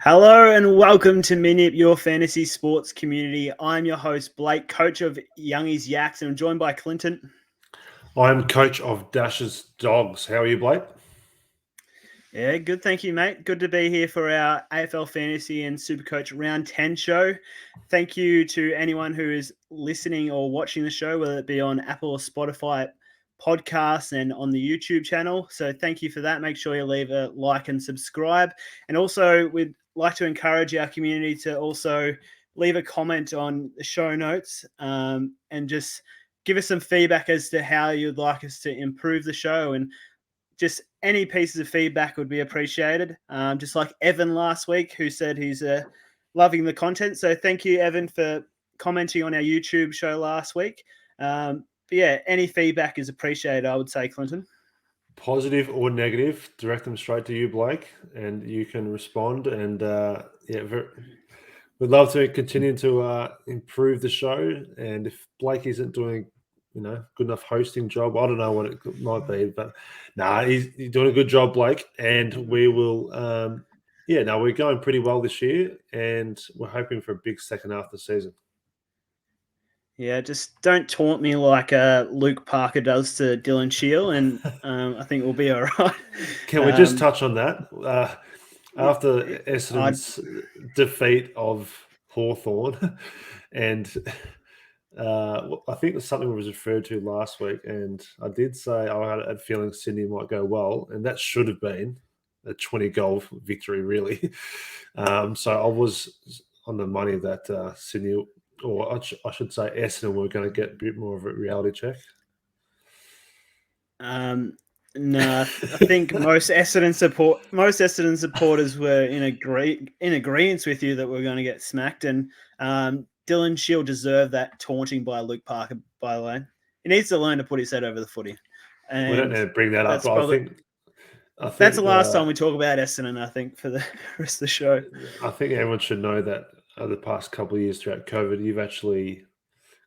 Hello and welcome to MINYIP, your fantasy sports community. I'm your host, Blake, coach of Youngy's Yaks, and I'm joined by Clinton. I'm coach of Dash's Dogs. How are you, Blake? Yeah, good. Thank you, mate. Good to be here for our AFL Fantasy and Supercoach Round 10 show. Thank you to anyone who is listening or watching the show, whether it be on Apple or Spotify podcasts and on the YouTube channel. So thank you for that. Make sure you leave a like and subscribe. And also, we'd like to encourage our community to also leave a comment on the show notes and just give us some feedback as to how you'd like us to improve the show, and just any pieces of feedback would be appreciated. Just like Evan last week, who said he's loving the content. So thank you, Evan, for commenting on our YouTube show last week. But yeah, any feedback is appreciated, I would say, Clinton. Positive or negative, direct them straight to you, Blake, and you can respond. And we'd love to continue to improve the show. And if Blake isn't doing, good enough hosting job, I don't know what it might be, but he's doing a good job, Blake. And we will, we're going pretty well this year, and we're hoping for a big second half of the season. Yeah, just don't taunt me like Luke Parker does to Dylan Shield, and I think we'll be all right. Can we just touch on that? After Essendon's defeat of Hawthorn, and I think it's something was referred to last week, and I did say I had a feeling Sydney might go well, and that should have been a 20-goal victory, really. So I was on the money that Sydney, or I should say Essendon, were going to get a bit more of a reality check. No, I think most Essendon supporters were in agreement with you that we're going to get smacked, and Dylan Shield deserved that taunting by Luke Parker. By the way, he needs to learn to put his head over the footy. And we don't need to bring that up. But I think that's the last time we talk about Essendon, I think, for the rest of the show. I think everyone should know that over the past couple of years throughout COVID, you've actually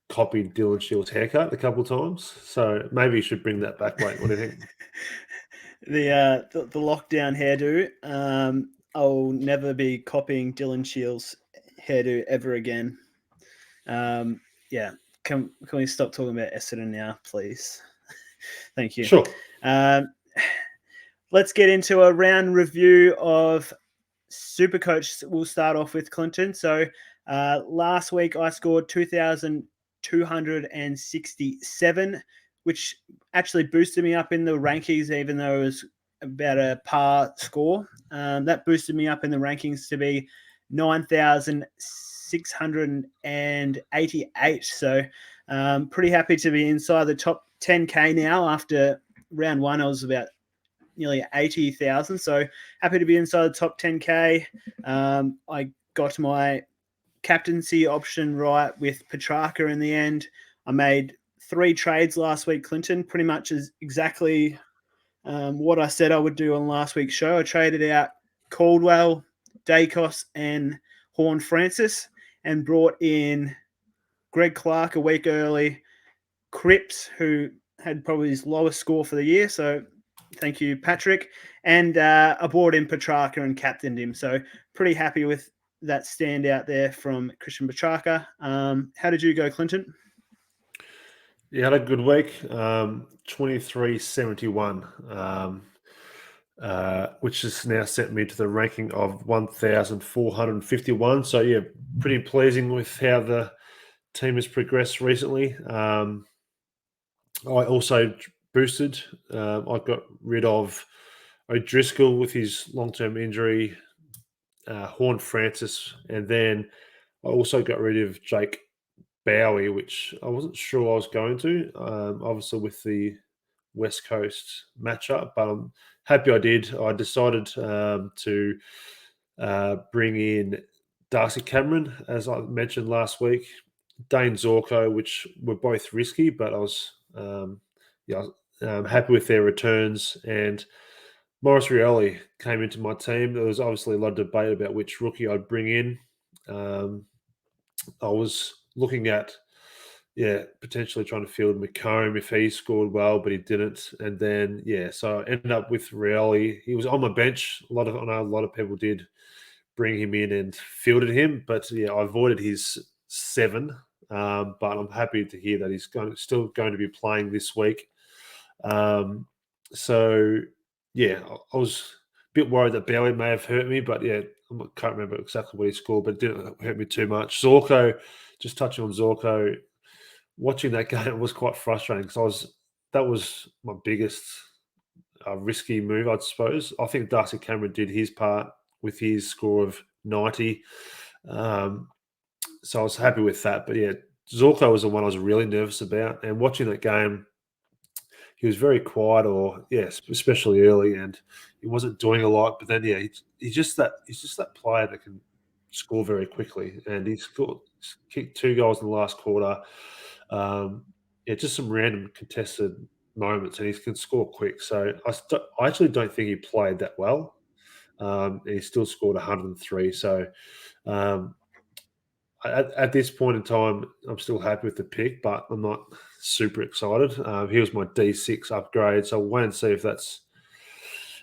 copied Dylan Shield's haircut a couple of times. So maybe you should bring that back, Blake. What do you think? the lockdown hairdo. I'll never be copying Dylan Shield's hairdo ever again. Yeah. Can we stop talking about Essendon now, please? Thank you. Sure. Let's get into a round review of Supercoach. We'll start off with Clinton. So last week I scored 2,267, which actually boosted me up in the rankings, even though it was about a par score. That boosted me up in the rankings to be 9,688. So pretty happy to be inside the top 10K now. After round one, I was about nearly 80,000. So happy to be inside the top 10K. I got my captaincy option right with Petrarca in the end. I made 3 trades last week, Clinton, pretty much as exactly what I said I would do on last week's show. I traded out Caldwell, Dacos, and Horn Francis, and brought in Greg Clark a week early, Cripps, who had probably his lowest score for the year. So thank you, Patrick. And I brought in Petrarca and captained him. So pretty happy with that standout there from Christian Petrarca. How did you go, Clinton? Yeah, had a good week. 2371, which has now sent me to the ranking of 1,451. So yeah, pretty pleasing with how the team has progressed recently. I also boosted. I got rid of O'Driscoll with his long-term injury, Horn Francis, and then I also got rid of Jake Bowie, which I wasn't sure I was going to, obviously with the West Coast matchup, but I'm happy I did. I decided to bring in Darcy Cameron, as I mentioned last week, Dane Zorko, which were both risky, but I was happy with their returns. And Maurice Rioli came into my team. There was obviously a lot of debate about which rookie I'd bring in. I was looking at, potentially trying to field McComb if he scored well, but he didn't. And then, so I ended up with Rioli. He was on my bench. I know a lot of people did bring him in and fielded him. But yeah, I avoided his 7. But I'm happy to hear that he's still going to be playing this week. So yeah, I was a bit worried that Bowie may have hurt me, but yeah, I can't remember exactly what he scored, but it didn't hurt me too much. Zorko, just touching on Zorko, watching that game was quite frustrating because that was my biggest risky move, I suppose. I think Darcy Cameron did his part with his score of 90. So I was happy with that. But yeah, Zorko was the one I was really nervous about. And watching that game, he was very quiet, especially early, and he wasn't doing a lot. But then, yeah, he's just that player that can score very quickly, and he kicked 2 goals in the last quarter. Just some random contested moments, and he can score quick. So I actually don't think he played that well. And he still scored 103. So at this point in time, I'm still happy with the pick, but I'm not super excited. He was my D6 upgrade, so I'll wait and see if that's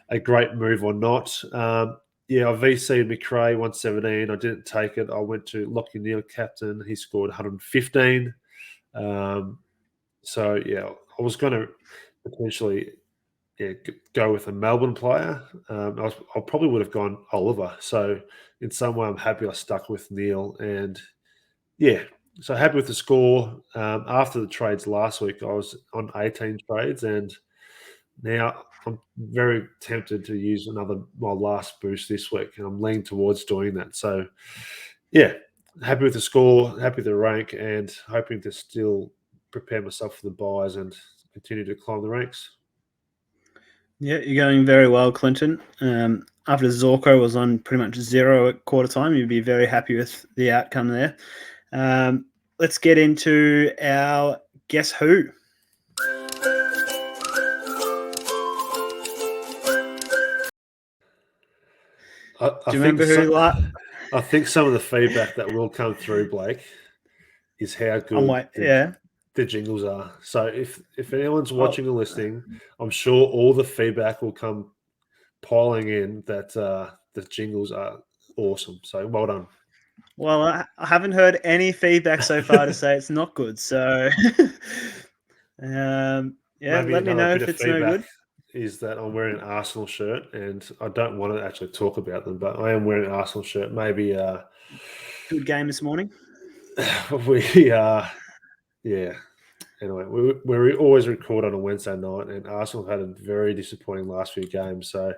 a great move or not. I VC'd McRae 117. I didn't take it. I went to Lockie Neal, captain. He scored 115. So, yeah, I was going to potentially go with a Melbourne player. I probably would have gone Oliver. So, in some way, I'm happy I stuck with Neal. And, yeah, so happy with the score. After the trades last week, I was on 18 trades. And now I'm very tempted to use my last boost this week. And I'm leaning towards doing that. So, yeah, happy with the score, happy with the rank, and hoping to still prepare myself for the buys and continue to climb the ranks. Yeah, you're going very well, Clinton. After Zorko was on pretty much 0 at quarter time, you'd be very happy with the outcome there. Let's get into our Guess Who. Do you remember who? I think some of the feedback that will come through, Blake, is how good the jingles are. So if anyone's watching or listening, I'm sure all the feedback will come piling in that the jingles are awesome. So well done. Well, I haven't heard any feedback so far to say it's not good. So, let me know if it's no good. Is that I'm wearing an Arsenal shirt, and I don't want to actually talk about them, but I am wearing an Arsenal shirt. Maybe good game this morning. Anyway, we always record on a Wednesday night, and Arsenal had a very disappointing last few games. So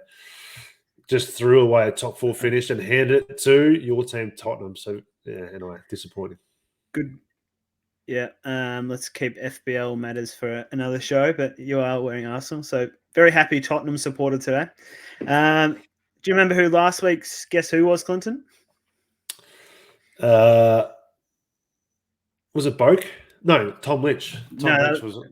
just threw away a top 4 finish and handed it to your team, Tottenham. So yeah, anyway, disappointing. Good. Yeah, let's keep FBL matters for another show, but you are wearing Arsenal, so very happy Tottenham supporter today. Do you remember who last week's Guess Who was, Clinton? Was it Boak? No, Tom Lynch. Lynch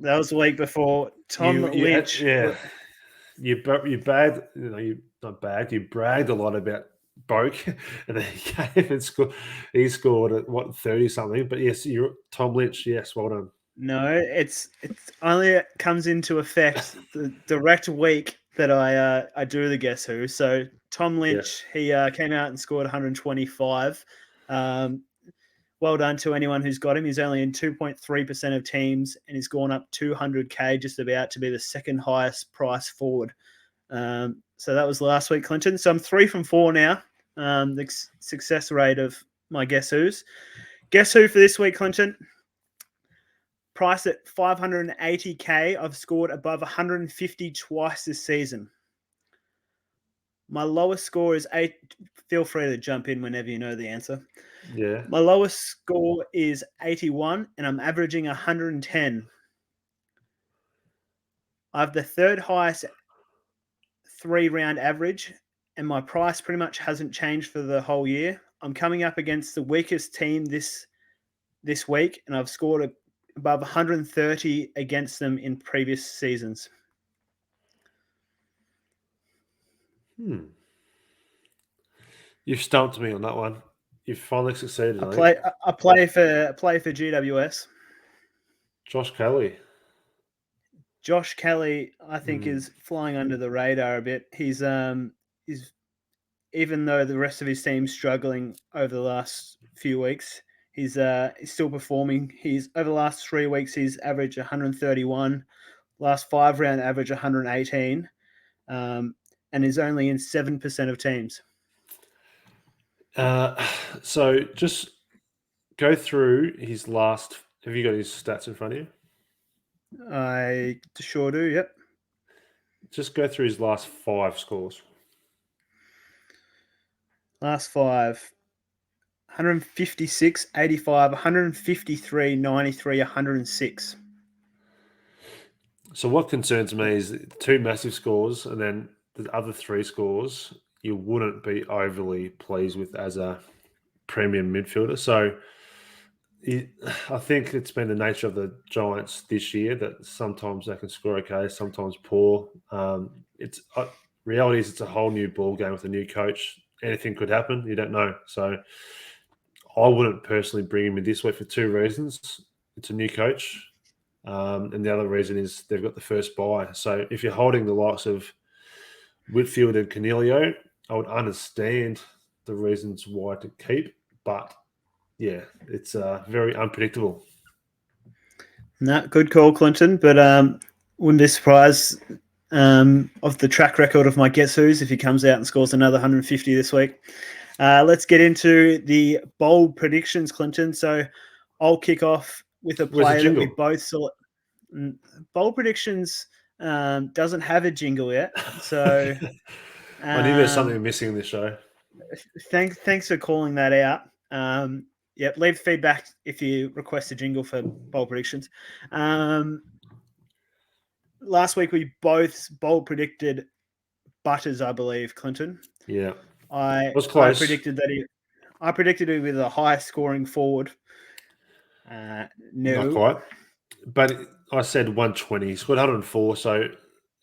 that was the week before. Lynch. You bagged, you bragged a lot about Boak, and then he came and scored. He scored at 30 something. But yes, you're Tom Lynch. Yes, well done. No, it's only comes into effect the direct week that I do the Guess Who. So Tom Lynch, he came out and scored 125. Well done to anyone who's got him. He's only in 2.3% of teams, and he's gone up 200K, just about to be the second highest price forward. So that was last week, Clinton. So I'm 3 from 4 now. The success rate of my Guess Who's. Guess Who for this week, Clinton? Price at 580K. I've scored above 150 twice this season. My lowest score is 8. Feel free to jump in whenever you know the answer. Yeah. My lowest score is 81, and I'm averaging 110. I have the third highest 3-round average, and my price pretty much hasn't changed for the whole year. I'm coming up against the weakest team this week, and I've scored above 130 against them in previous seasons. You've stumped me on that one. You've finally succeeded. I play for GWS. Josh Kelly. Josh Kelly, I think, is flying under the radar a bit. He's even though the rest of his team's struggling over the last few weeks, he's still performing. He's over the last 3 weeks, he's averaged 131, last 5-round average 118, and is only in 7% of teams. So just go through his last. Have you got his stats in front of you? I sure do. Yep. Just go through his last 5 scores. Last 5. 156, 85, 153, 93, 106. So what concerns me is 2 massive scores, and then the other 3 scores you wouldn't be overly pleased with as a premium midfielder. So I think it's been the nature of the Giants this year that sometimes they can score okay, sometimes poor. It's reality is it's a whole new ball game with a new coach. Anything could happen. You don't know. So I wouldn't personally bring him in this week for 2 reasons. It's a new coach. And the other reason is they've got the first buy. So if you're holding the likes of Whitfield and Cornelio, I would understand the reasons why to keep. But yeah, it's very unpredictable. No, good call, Clinton. But wouldn't be surprised of the track record of my guess-who's if he comes out and scores another 150 this week. Let's get into the bold predictions, Clinton. So I'll kick off with a player that we both saw. Bold predictions doesn't have a jingle yet, so I knew there's something missing in this show. Thanks for calling that out. Yep, leave feedback if you request a jingle for bold predictions. Last week we both bold predicted Butters, I believe, Clinton. Yeah, I was close. I predicted it with a high scoring forward. No, not quite. But I said 120. He scored 104, so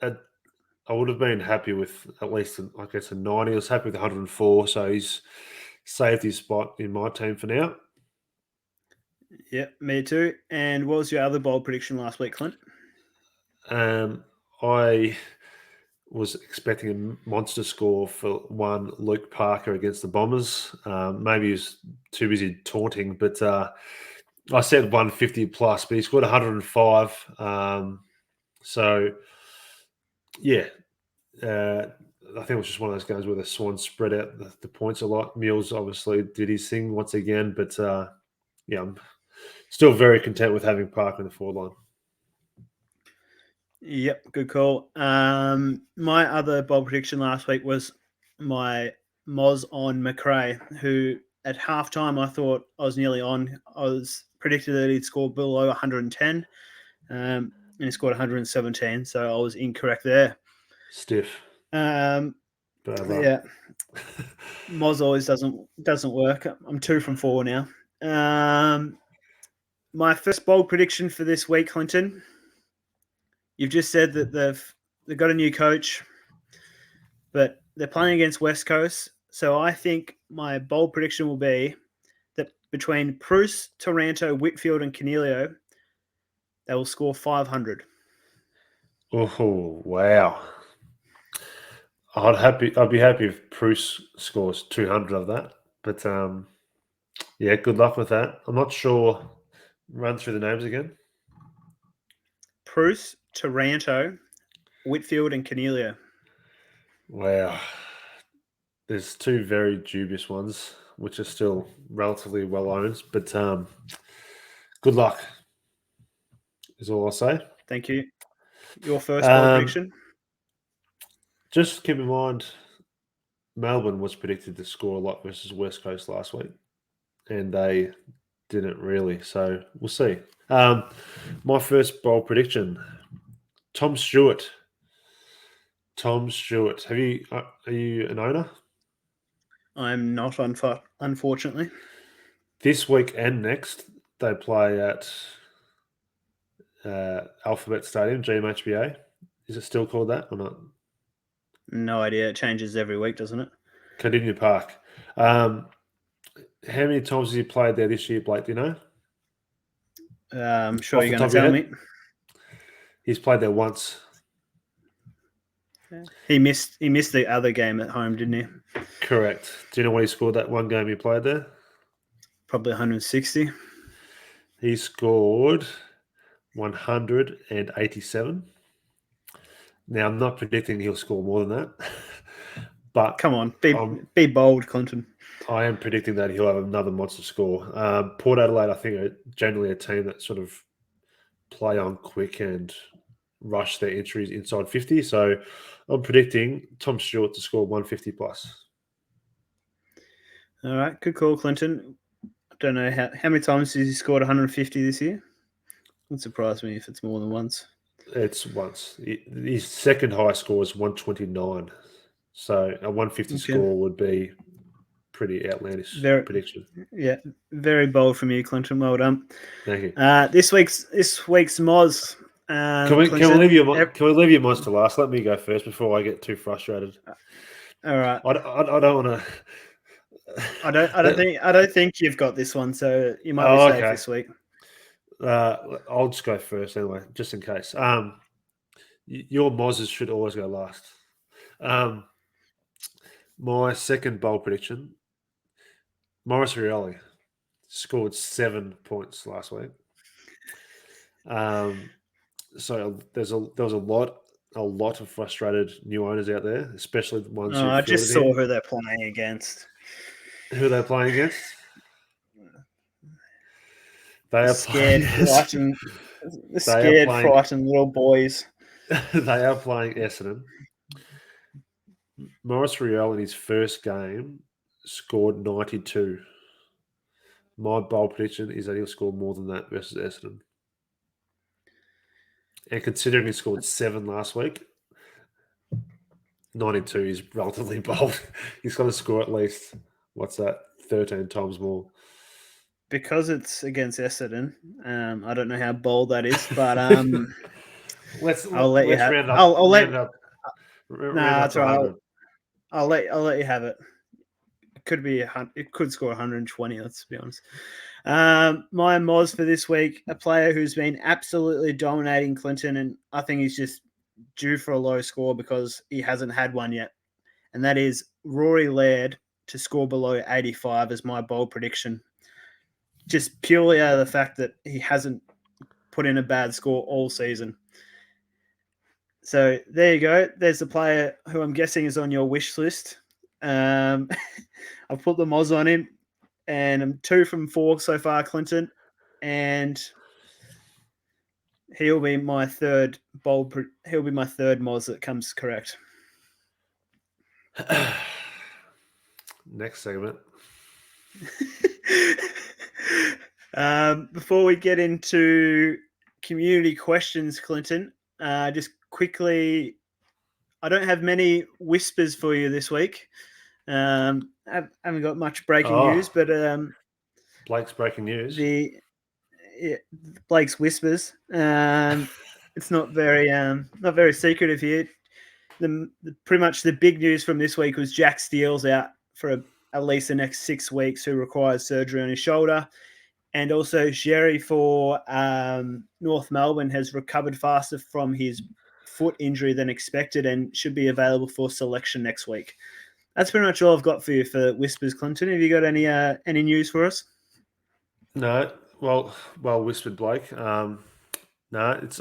I would have been happy with at least, I guess, a 90. I was happy with 104, so he's saved his spot in my team for now. Yep, me too. And what was your other bold prediction last week, Clint? I was expecting a monster score for one Luke Parker against the Bombers. Maybe he was too busy taunting, but I said 150 plus, but he scored 105. So, yeah, I think it was just one of those games where the Swans spread out the points a lot. Mills obviously did his thing once again, but yeah, I'm still very content with having Parker in the forward line. Yep, good call. My other bold prediction last week was my Moz on McRae, who at halftime I thought I was nearly on. I was predicted that he'd score below 110, and he scored 117, so I was incorrect there. Stiff. Yeah, Moz always doesn't work. I'm 2 from 4 now. My first bold prediction for this week, Clinton. You've just said that they've got a new coach, but they're playing against West Coast. So I think my bold prediction will be that between Bruce, Taranto, Whitfield, and Cornelio, they will score 500. Oh wow! I'd be happy if Bruce scores 200 of that. But yeah, good luck with that. I'm not sure. Run through the names again. Bruce, Taranto, Whitfield, and Cornelio. Wow. There's 2 very dubious ones, which are still relatively well owned. But good luck, is all I'll say. Thank you. Your first bold prediction? Just keep in mind, Melbourne was predicted to score a lot versus West Coast last week, and they didn't really. So we'll see. My first bold prediction: Tom Stewart. Tom Stewart. Are you an owner? I'm not, unfortunately. This week and next, they play at Alphabet Stadium, GMHBA. Is it still called that or not? No idea. It changes every week, doesn't it? Cardinia Park. How many times has he played there this year, Blake? Do you know? I'm sure you're going to tell me. He's played there once. He missed the other game at home, didn't he? Correct. Do you know what he scored that one game he played there? Probably 160. He scored 187. Now, I'm not predicting he'll score more than that, but Come on, be bold, Clinton. I am predicting that he'll have another monster score. Port Adelaide, I think, are generally a team that sort of play on quick and rush their entries inside 50. So I'm predicting Tom Stewart to score 150 plus. All right, good call, Clinton. I don't know how many times has he scored 150 this year. Wouldn't surprise me if it's more than once. It's once. His second highest score is 129. So a 150 score would be pretty outlandish prediction. Yeah, very bold from you, Clinton. Well done. Thank you. This week's Moz. Can we leave your Moz to last? Let me go first before I get too frustrated. All right. I don't want to. I don't think you've got this one, so you might be safe this week. I'll just go first anyway, just in case. Your Mozes should always go last. My second bold prediction: Maurice Rioli scored 7 points last week. So there was a lot of frustrated new owners out there, especially the ones who. I just saw who they're playing against. Who are they playing against? They are scared, frightened little boys. They are playing Essendon. Maurice Rioli in his first game scored 92. My bold prediction is that he'll score more than that versus Essendon. And considering he scored 7 last week, 92 is relatively bold. He's got to score at least, 13 times more. Because it's against Essendon, I don't know how bold that is, but I'll let you have it. That's right. I'll let you have it. It could score 120. Let's be honest. My Moz for this week, a player who's been absolutely dominating Clinton, and I think he's just due for a low score because he hasn't had one yet, and that is Rory Laird to score below 85 as my bold prediction. Just purely out of the fact that he hasn't put in a bad score all season. So there you go. There's the player who I'm guessing is on your wish list. I've put the Moz on him, and I'm 2 from 4 so far, Clinton, and he'll be my third Moz that comes correct. Next segment. Before we get into community questions, Clinton, just quickly, I don't have many whispers for you this week. I haven't got much breaking news, but Blake's breaking news. Blake's whispers. It's not very secretive here. Pretty much the big news from this week was Jack Steele's out for at least the next 6 weeks, who requires surgery on his shoulder. And also Sherry for North Melbourne has recovered faster from his foot injury than expected and should be available for selection next week. That's pretty much all I've got for you for whispers, Clinton. Have you got any news for us? No. Well whispered, Blake. No, it's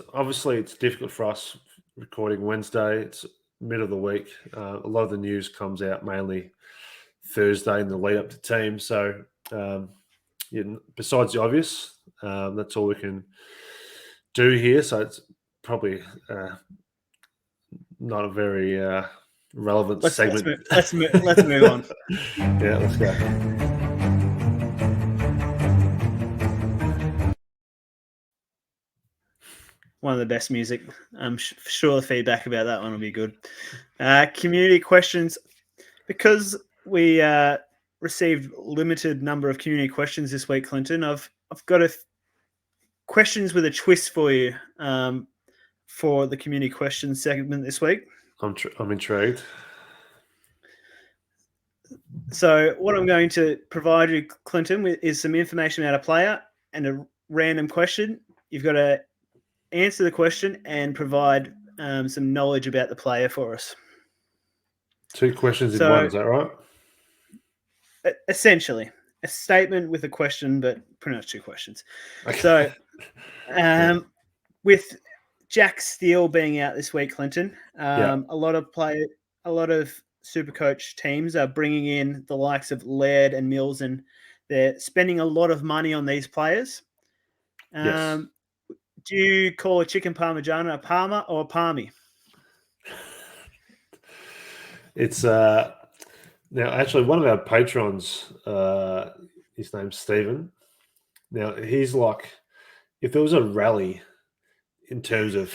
difficult for us recording Wednesday. It's mid of the week. A lot of the news comes out mainly Thursday in the lead up to team. So besides the obvious, that's all we can do here. So it's probably not a very relevant segment. Let's move on. Yeah, let's go. One of the best music. I'm sure the feedback about that one will be good. Community questions. Because we received limited number of community questions this week, Clinton, I've got questions with a twist for you for the community questions segment this week. I'm intrigued. So what I'm going to provide you, Clinton, is some information about a player and a random question. You've got to answer the question and provide some knowledge about the player for us. 2 questions in So- one, is that right? Essentially, a statement with a question, but pretty much 2 questions. Okay. So, Yeah. with Jack Steele being out this week, Clinton, Yeah. a lot of Supercoach teams are bringing in the likes of Laird and Mills, and they're spending a lot of money on these players. Yes. Do you call a chicken parmigiana a parma or a palmy? It's now actually one of our patrons, his name's Stephen. Now he's like, if there was a rally in terms of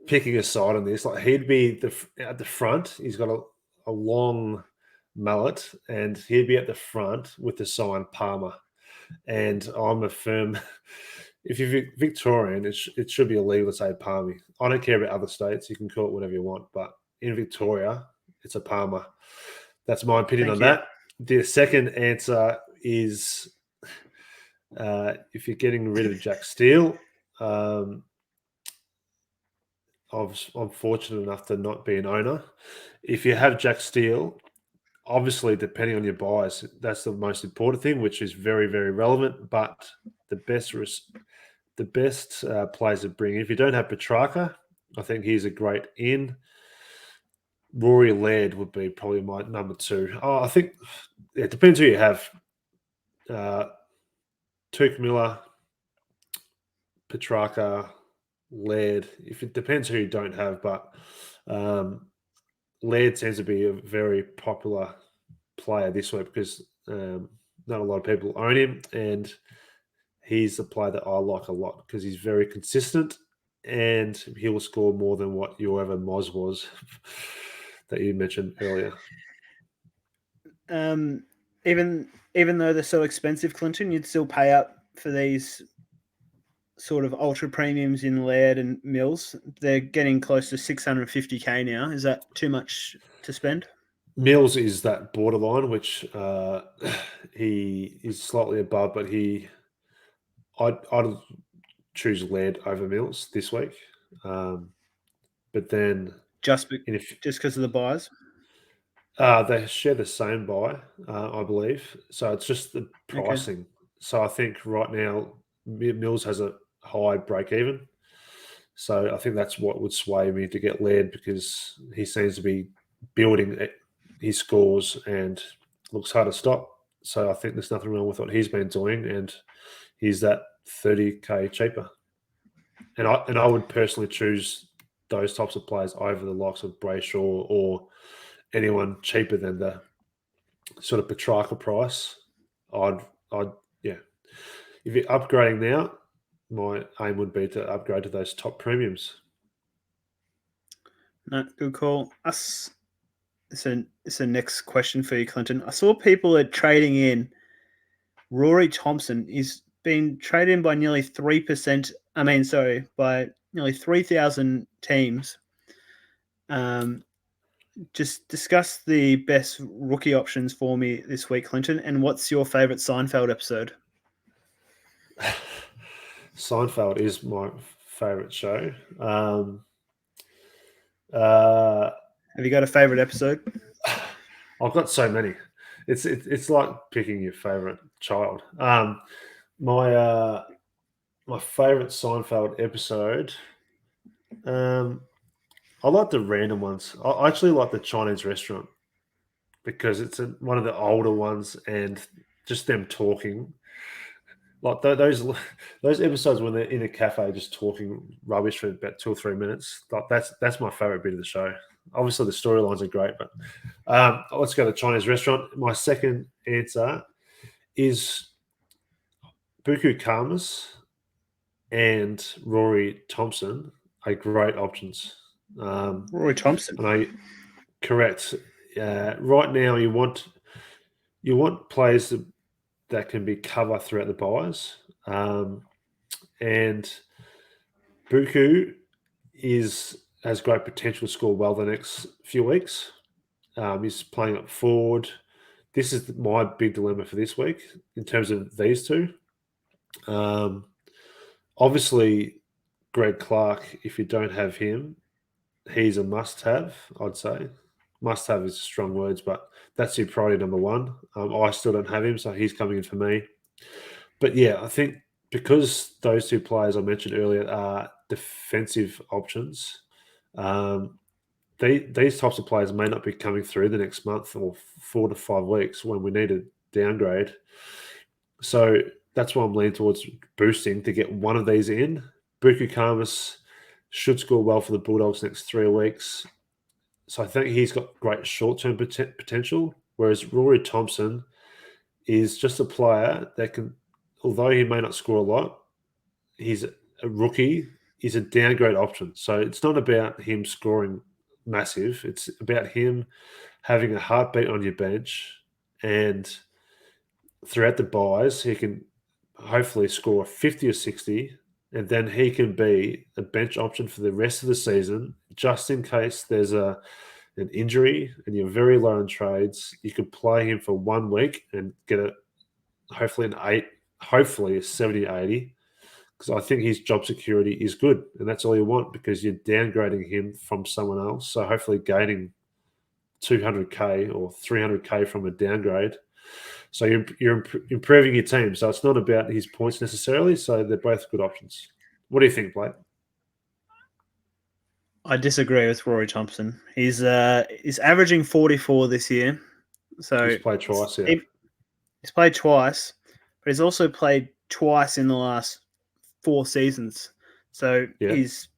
picking a side on this, like he'd be at the front. He's got a long mullet, and he'd be at the front with the sign Palmer. And I'm a firm. If you're Victorian, it should be illegal to say Palmy. I don't care about other states; you can call it whatever you want. But in Victoria, it's a Palmer. That's my opinion Thank on you. that. The second answer is if you're getting rid of Jack Steele. I'm fortunate enough to not be an owner. If you have Jack Steele, obviously, depending on your bias, that's the most important thing, which is very, very relevant. But the best players to bring, if you don't have Petrarca, I think he's a great in. Rory Laird would be probably my number 2. Oh, I think it depends who you have. Tuke Miller, Petrarca, Laird. If it depends who you don't have, but Laird seems to be a very popular player this week because not a lot of people own him, and he's the player that I like a lot because he's very consistent and he will score more than what your ever Moz was that you mentioned earlier. Even though they're so expensive, Clinton, you'd still pay up for these sort of ultra premiums in Laird and Mills. They're getting close to 650k now. Is that too much to spend? Mills is that borderline, which he is slightly above, but I'd choose Laird over Mills this week. But then Just because of the buys? they share the same buy, I believe. So it's just the pricing. Okay. So I think right now Mills has a high break even. So I think that's what would sway me to get Laird because he seems to be building his scores and looks hard to stop. So I think there's nothing wrong with what he's been doing, and he's that 30k cheaper. And I would personally choose those types of players over the likes of Brayshaw or anyone cheaper than the sort of Petrarca price. I'd yeah. If you're upgrading now, my aim would be to upgrade to those top premiums. No, good call. It's a next question for you, Clinton. I saw people are trading in Rory Thompson. He's been traded in by nearly 3%. By nearly 3,000 teams. Just discuss the best rookie options for me this week, Clinton. And what's your favorite Seinfeld episode? Seinfeld is my favorite show. Have you got a favorite episode? I've got so many. It's like picking your favorite child. My favorite Seinfeld episode. I like the random ones. I actually like the Chinese restaurant because it's one of the older ones, and just them talking. Like those episodes when they're in a cafe just talking rubbish for about 2 or 3 minutes. Like that's my favorite bit of the show. Obviously the storylines are great, but let's go to Chinese restaurant. My second answer is Buku Karmas and Rory Thompson are great options. Rory Thompson. Correct. Right now, you want players that can be cover throughout the buys, and Buku has great potential to score well the next few weeks. He's playing up forward. This is my big dilemma for this week in terms of these two. Obviously, Greg Clark, if you don't have him, he's a must-have, I'd say. Must-have is strong words, but that's your priority number one. I still don't have him, so he's coming in for me. But yeah, I think because those two players I mentioned earlier are defensive options, these types of players may not be coming through the next month or 4 to 5 weeks when we need a downgrade. So that's why I'm leaning towards boosting to get one of these in. Buku Kamas should score well for the Bulldogs next 3 weeks. So I think he's got great short-term potential, whereas Rory Thompson is just a player that can, although he may not score a lot, he's a rookie, he's a downgrade option. So it's not about him scoring massive. It's about him having a heartbeat on your bench, and throughout the buys, he can hopefully score 50 or 60, and then he can be a bench option for the rest of the season, just in case there's an injury and you're very low in trades. You could play him for 1 week and get hopefully a 70, 80, because I think his job security is good, and that's all you want because you're downgrading him from someone else. So hopefully gaining 200k or 300k from a downgrade. So you're improving your team. So it's not about his points necessarily. So they're both good options. What do you think, Blake? I disagree with Rory Thompson. He's averaging 44 this year. So He's played twice, yeah. He's played twice, but he's also played twice in the last 4 seasons. So he's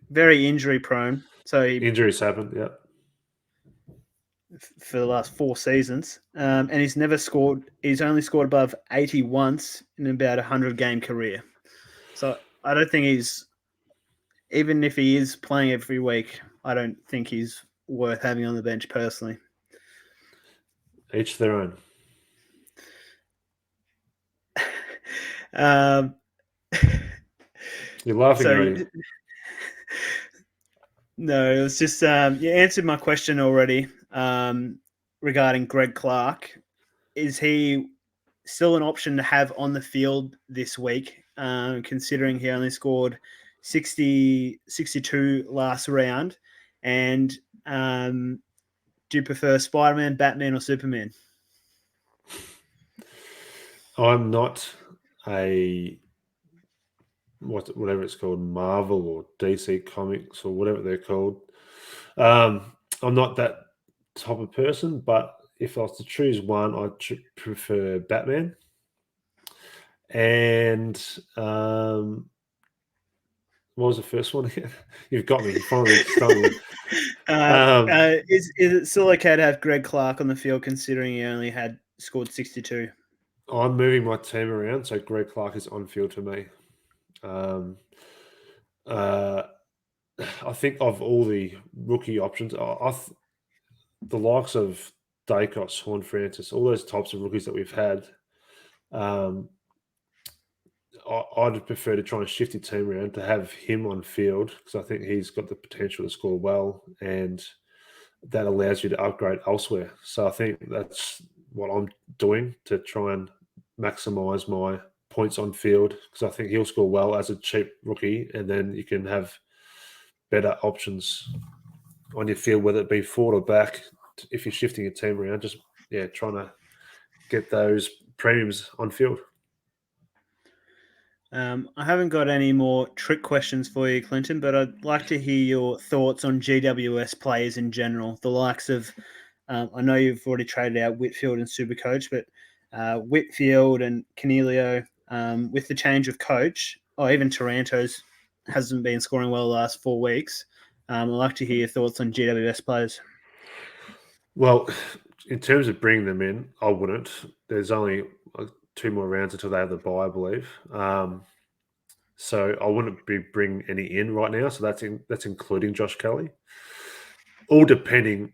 very injury prone. So injuries happen, yeah. For the last 4 seasons, and he's never scored. He's only scored above 80 once in about a 100-game career. So I don't think even if he is playing every week, I don't think he's worth having on the bench personally. Each their own. You're laughing already. No, it was just you answered my question already regarding Greg Clark. Is he still an option to have on the field this week, considering he only scored 62 last round? And do you prefer Spider-Man, Batman, or Superman? I'm not a whatever it's called, Marvel or DC Comics or whatever they're called. I'm not that type of person, but if I was to choose one, I'd prefer Batman. And what was the first one again? You've got me. You finally stunned me. Is it still okay to have Greg Clark on the field considering he only had scored 62? I'm moving my team around, so Greg Clark is on field for me. I think of all the rookie options, the likes of Dacos, Horn-Francis, all those types of rookies that we've had, I'd prefer to try and shift your team around to have him on field because I think he's got the potential to score well, and that allows you to upgrade elsewhere. So I think that's what I'm doing to try and maximize my points on field because I think he'll score well as a cheap rookie, and then you can have better options on your field, whether it be forward or back. If you're shifting your team around, just trying to get those premiums on field. I haven't got any more trick questions for you, Clinton, but I'd like to hear your thoughts on GWS players in general. The likes of, I know you've already traded out Whitfield and Supercoach, but Whitfield and Canelio, with the change of coach, or even Taranto's hasn't been scoring well the last 4 weeks. I'd like to hear your thoughts on GWS players. Well, in terms of bringing them in, I wouldn't. There's only 2 more rounds until they have the bye, I believe. So I wouldn't be bringing any in right now. So that's including Josh Kelly. All depending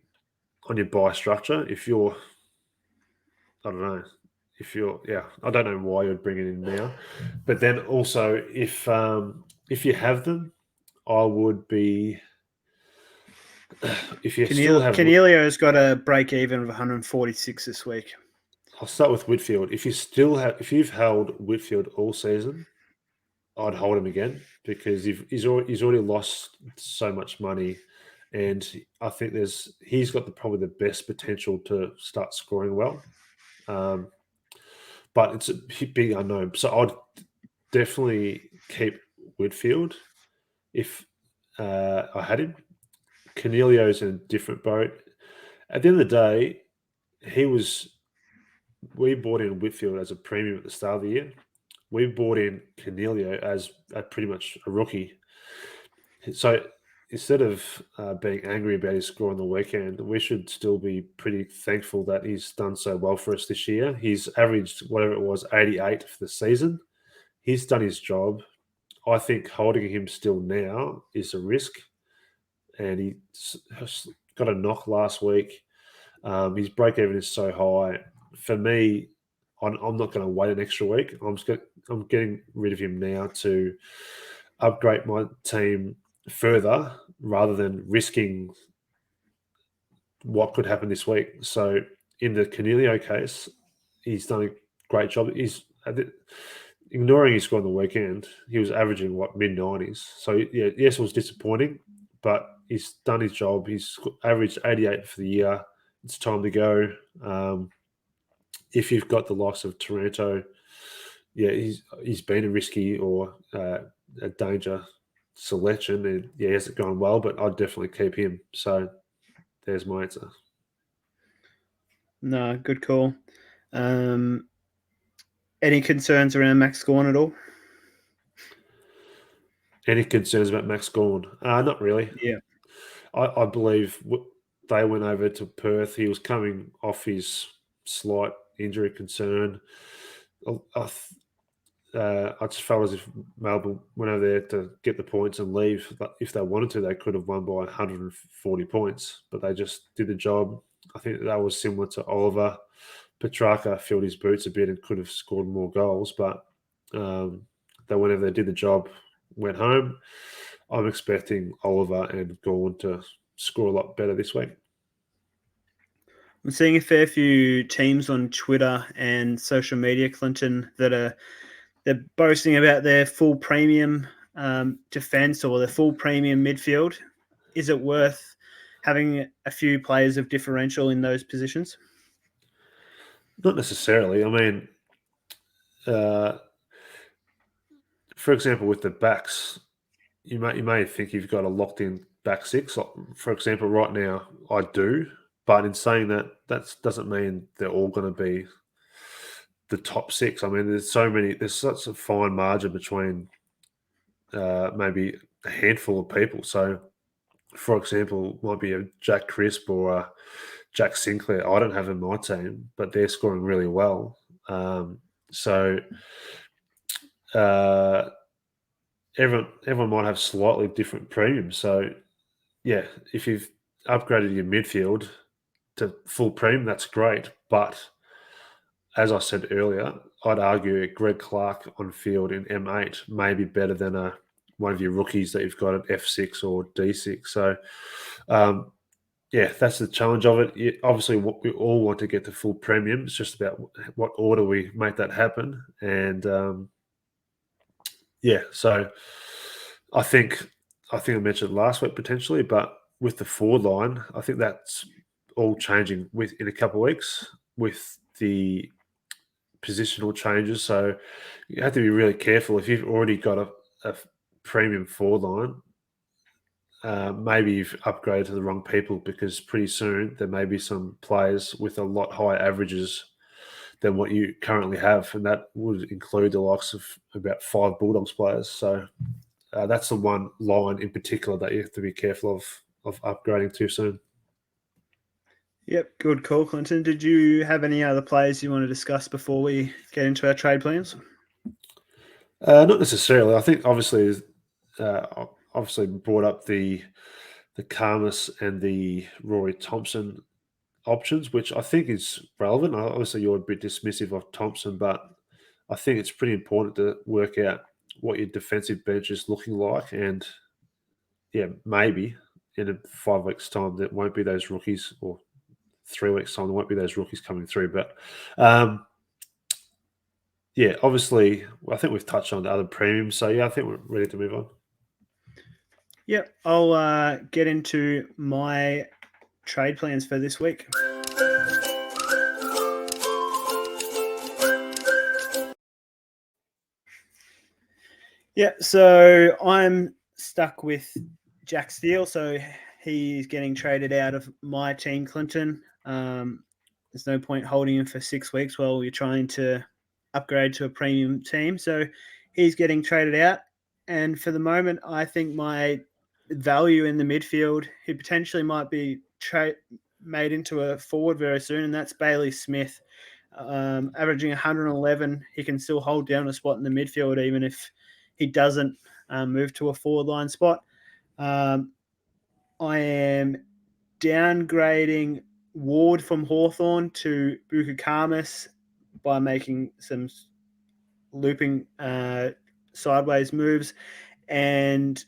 on your buy structure. If you're, I don't know, I don't know why you'd bring it in now. But then also, if you have them, I would be. If you still have Canelio's got a break even of 146 this week. I'll start with Whitfield. If you've held Whitfield all season, I'd hold him again because he's already lost so much money, and I think he's got probably the best potential to start scoring well. But it's a big unknown. So I'd definitely keep Whitfield if I had him. Cornelio's in a different boat. At the end of the day, we bought in Whitfield as a premium at the start of the year. We bought in Cornelio as pretty much a rookie. So instead of being angry about his score on the weekend, we should still be pretty thankful that he's done so well for us this year. He's averaged whatever it was, 88 for the season. He's done his job. I think holding him still now is a risk. And he got a knock last week. His break even is so high. For me, I'm not going to wait an extra week. I'm getting rid of him now to upgrade my team further rather than risking what could happen this week. So in the Cornelio case, he's done a great job. Ignoring his score on the weekend, he was averaging mid-90s. So yeah, yes, it was disappointing, but he's done his job. He's averaged 88 for the year. It's time to go. If you've got the loss of Toronto, yeah, he's been a risky or a danger selection, and yeah, he hasn't gone well, but I'd definitely keep him. So there's my answer. No, good call. Any concerns around Max Gawn at all? Any concerns about Max Gawn? Not really. Yeah. I believe they went over to Perth. He was coming off his slight injury concern. I just felt as if Melbourne went over there to get the points and leave. But if they wanted to, they could have won by 140 points, but they just did the job. I think that was similar to Oliver. Petrarca filled his boots a bit and could have scored more goals, but they went over there, did the job, went home. I'm expecting Oliver and Gawn to score a lot better this week. I'm seeing a fair few teams on Twitter and social media, Clinton, that they're boasting about their full premium defense or their full premium midfield. Is it worth having a few players of differential in those positions? Not necessarily. I mean, for example, with the backs, you may think you've got a locked in back six. For example, right now I do, but in saying that, that doesn't mean they're all going to be the top six. I mean, there's such a fine margin between maybe a handful of people. So, for example, might be a Jack Crisp or a Jack Sinclair. I don't have in my team, but they're scoring really well. So everyone might have slightly different premiums. So yeah, if you've upgraded your midfield to full premium, that's great. But as I said earlier, I'd argue Greg Clark on field in M8 may be better than one of your rookies that you've got at F6 or D6. So yeah, that's the challenge of it. Obviously, we all want to get to full premium. It's just about what order we make that happen. And yeah, so I think I mentioned last week potentially, but with the forward line, I think that's all changing in a couple of weeks with the positional changes. So you have to be really careful if you've already got a premium forward line. Maybe you've upgraded to the wrong people because pretty soon there may be some players with a lot higher averages than what you currently have, and that would include the likes of about 5 Bulldogs players. So that's the one line in particular that you have to be careful of upgrading too soon. Yep, good call, Clinton. Did you have any other players you want to discuss before we get into our trade plans? Not necessarily. I think obviously brought up the Karmas and the Rory Thompson options, which I think is relevant. Obviously, you're a bit dismissive of Thompson, but I think it's pretty important to work out what your defensive bench is looking like. And yeah, maybe in 5 weeks' time, there won't be those rookies, or 3 weeks' time, there won't be those rookies coming through. But yeah, obviously, I think we've touched on the other premiums. So yeah, I think we're ready to move on. Yep, I'll get into my trade plans for this week. Yeah, so I'm stuck with Jack Steele, so he's getting traded out of my team, Clinton. There's no point holding him for 6 weeks while you're trying to upgrade to a premium team. So he's getting traded out. And for the moment, I think my value in the midfield, he potentially might be made into a forward very soon, and that's Bailey Smith. Averaging 111, he can still hold down a spot in the midfield, even if he doesn't move to a forward line spot. I am downgrading Ward from Hawthorn to Bukakarmis by making some looping sideways moves. And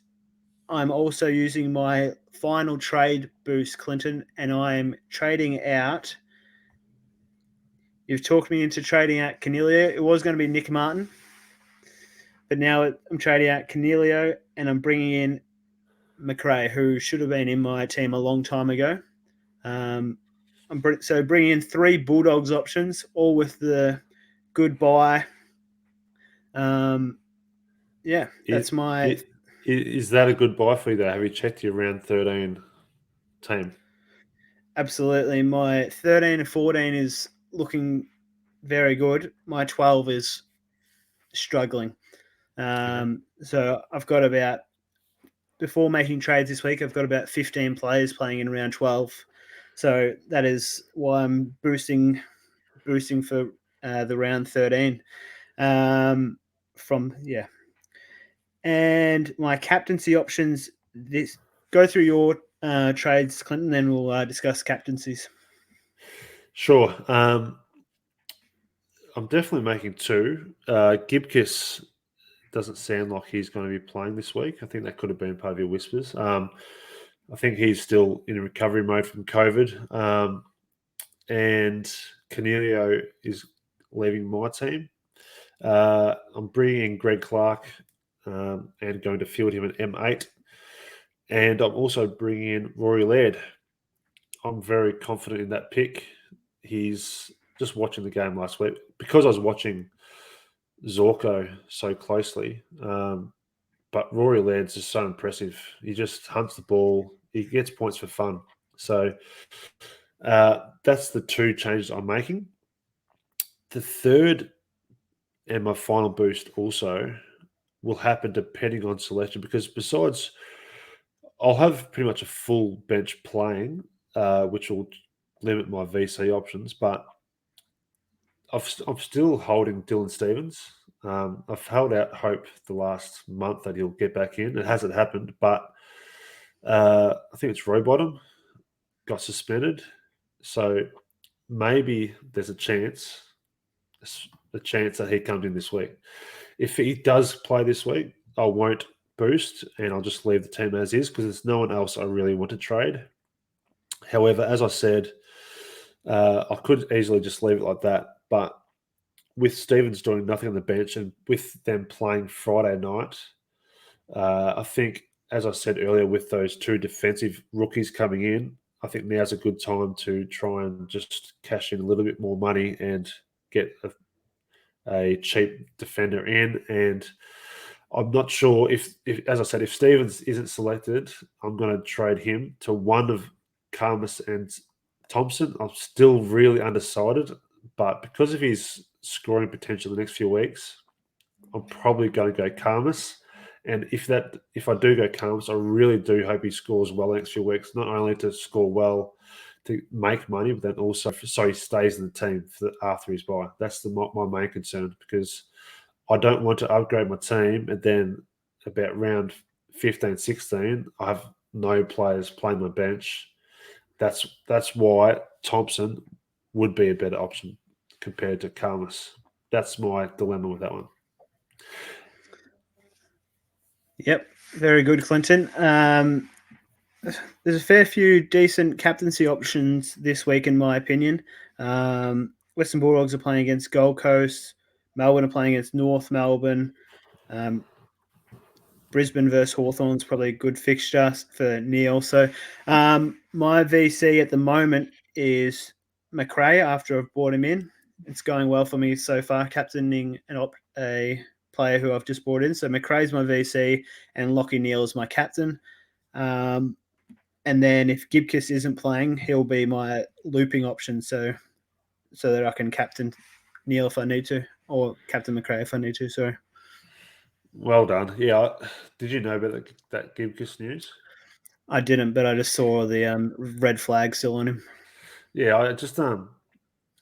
I'm also using my final trade boost, Clinton, and I'm trading out. You've talked me into trading out Cornelio. It was going to be Nick Martin, but now I'm trading out Cornelio and I'm bringing in McRae, who should have been in my team a long time ago. So bringing in 3 Bulldogs options, all with the good buy. Yeah, that's my. Is that a good buy for you, though? Have you checked your round 13 team? Absolutely. My 13 and 14 is looking very good. My 12 is struggling. So I've got about, before making trades this week, I've got about 15 players playing in round 12. So that is why I'm boosting for the round 13. And my captaincy options. This go through your trades, Clinton, then we'll discuss captaincies. Sure. I'm definitely making 2. Gibkiss doesn't sound like he's going to be playing this week. I think that could have been part of your whispers. I think he's still in a recovery mode from COVID. And Cornelio is leaving my team. I'm bringing in Greg Clark and going to field him at M8. And I'm also bringing in Rory Laird. I'm very confident in that pick. He's just watching the game last week. Because I was watching Zorko so closely, but Rory Laird's just so impressive. He just hunts the ball. He gets points for fun. So that's the 2 changes I'm making. The third and my final boost also will happen depending on selection, because besides, I'll have pretty much a full bench playing, which will limit my VC options, but I'm still holding Dylan Stevens. I've held out hope the last month that he'll get back in. It hasn't happened, but I think it's Rowbottom got suspended, so maybe there's a chance that he comes in this week. If he does play this week, I won't boost and I'll just leave the team as is because there's no one else I really want to trade. However, as I said, I could easily just leave it like that, but with Stevens doing nothing on the bench and with them playing Friday night, I think, as I said earlier, with those 2 defensive rookies coming in, I think now's a good time to try and just cash in a little bit more money and get a cheap defender in. And I'm not sure if, as I said, if Stevens isn't selected, I'm going to trade him to one of Karmas and Thompson. I'm still really undecided, but because of his scoring potential the next few weeks, I'm probably going to go Karmas. And if I do go Karmas, I really do hope he scores well the next few weeks, not only to score well to make money, but then also so he stays in the team after his bye. That's my main concern, because I don't want to upgrade my team and then about round 15, 16, I have no players playing my bench. That's why Thompson would be a better option compared to Karmas. That's my dilemma with that one. Yep, very good, Clinton. There's a fair few decent captaincy options this week, in my opinion. Western Bulldogs are playing against Gold Coast. Melbourne are playing against North Melbourne. Brisbane versus Hawthorn's probably a good fixture for Neil. So my VC at the moment is McRae after I've brought him in. It's going well for me so far, captaining a player who I've just brought in. So McRae's my VC and Lockie Neal is my captain. And then if Gibkiss isn't playing, he'll be my looping option so that I can captain Neil if I need to, or captain McRae if I need to, sorry. Well done. Yeah. Did you know about that Gibkiss news? I didn't, but I just saw the red flag still on him. Yeah, I just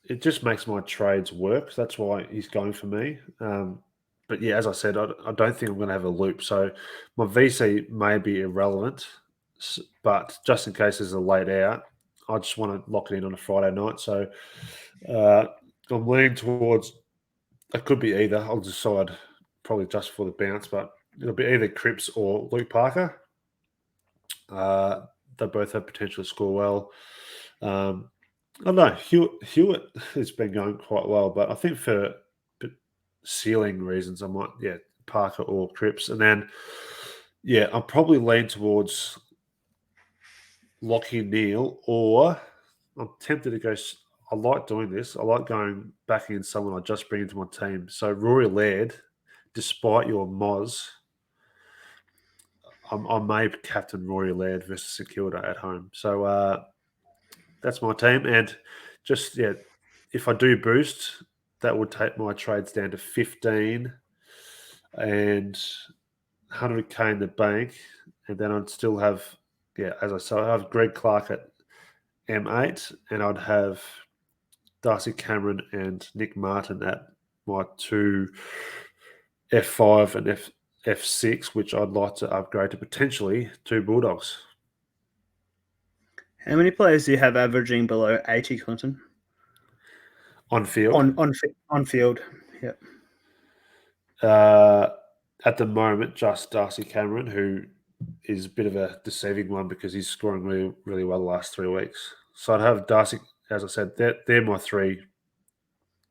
it just makes my trades work. So that's why he's going for me. But yeah, as I said, I don't think I'm going to have a loop. So my VC may be irrelevant, but just in case there's a late out, I just want to lock it in on a Friday night. So I'm leaning towards, it could be either. I'll decide probably just for the bounce, but it'll be either Cripps or Luke Parker. They both have potential to score well. I don't know. Hewitt has been going quite well, but I think for ceiling reasons, I might, Parker or Cripps. And then, I'll probably lean towards Lockie Neal, or I'm tempted to go. I like doing this. I like going back in someone I just bring into my team. So Rory Laird, despite your Moz, I may captain Rory Laird versus St Kilda at home. So that's my team. And just, if I do boost, that would take my trades down to 15 and 100k in the bank. And then I'd still have, as I said, I have Greg Clark at M8, and I'd have Darcy Cameron and Nick Martin at my two F5 and F6, which I'd like to upgrade to potentially two Bulldogs. How many players do you have averaging below 80, Clinton? On field? On field, yep. At the moment, just Darcy Cameron, who is a bit of a deceiving one because he's scoring really, really well the last 3 weeks. So I'd have Darcy, as I said, they're my three.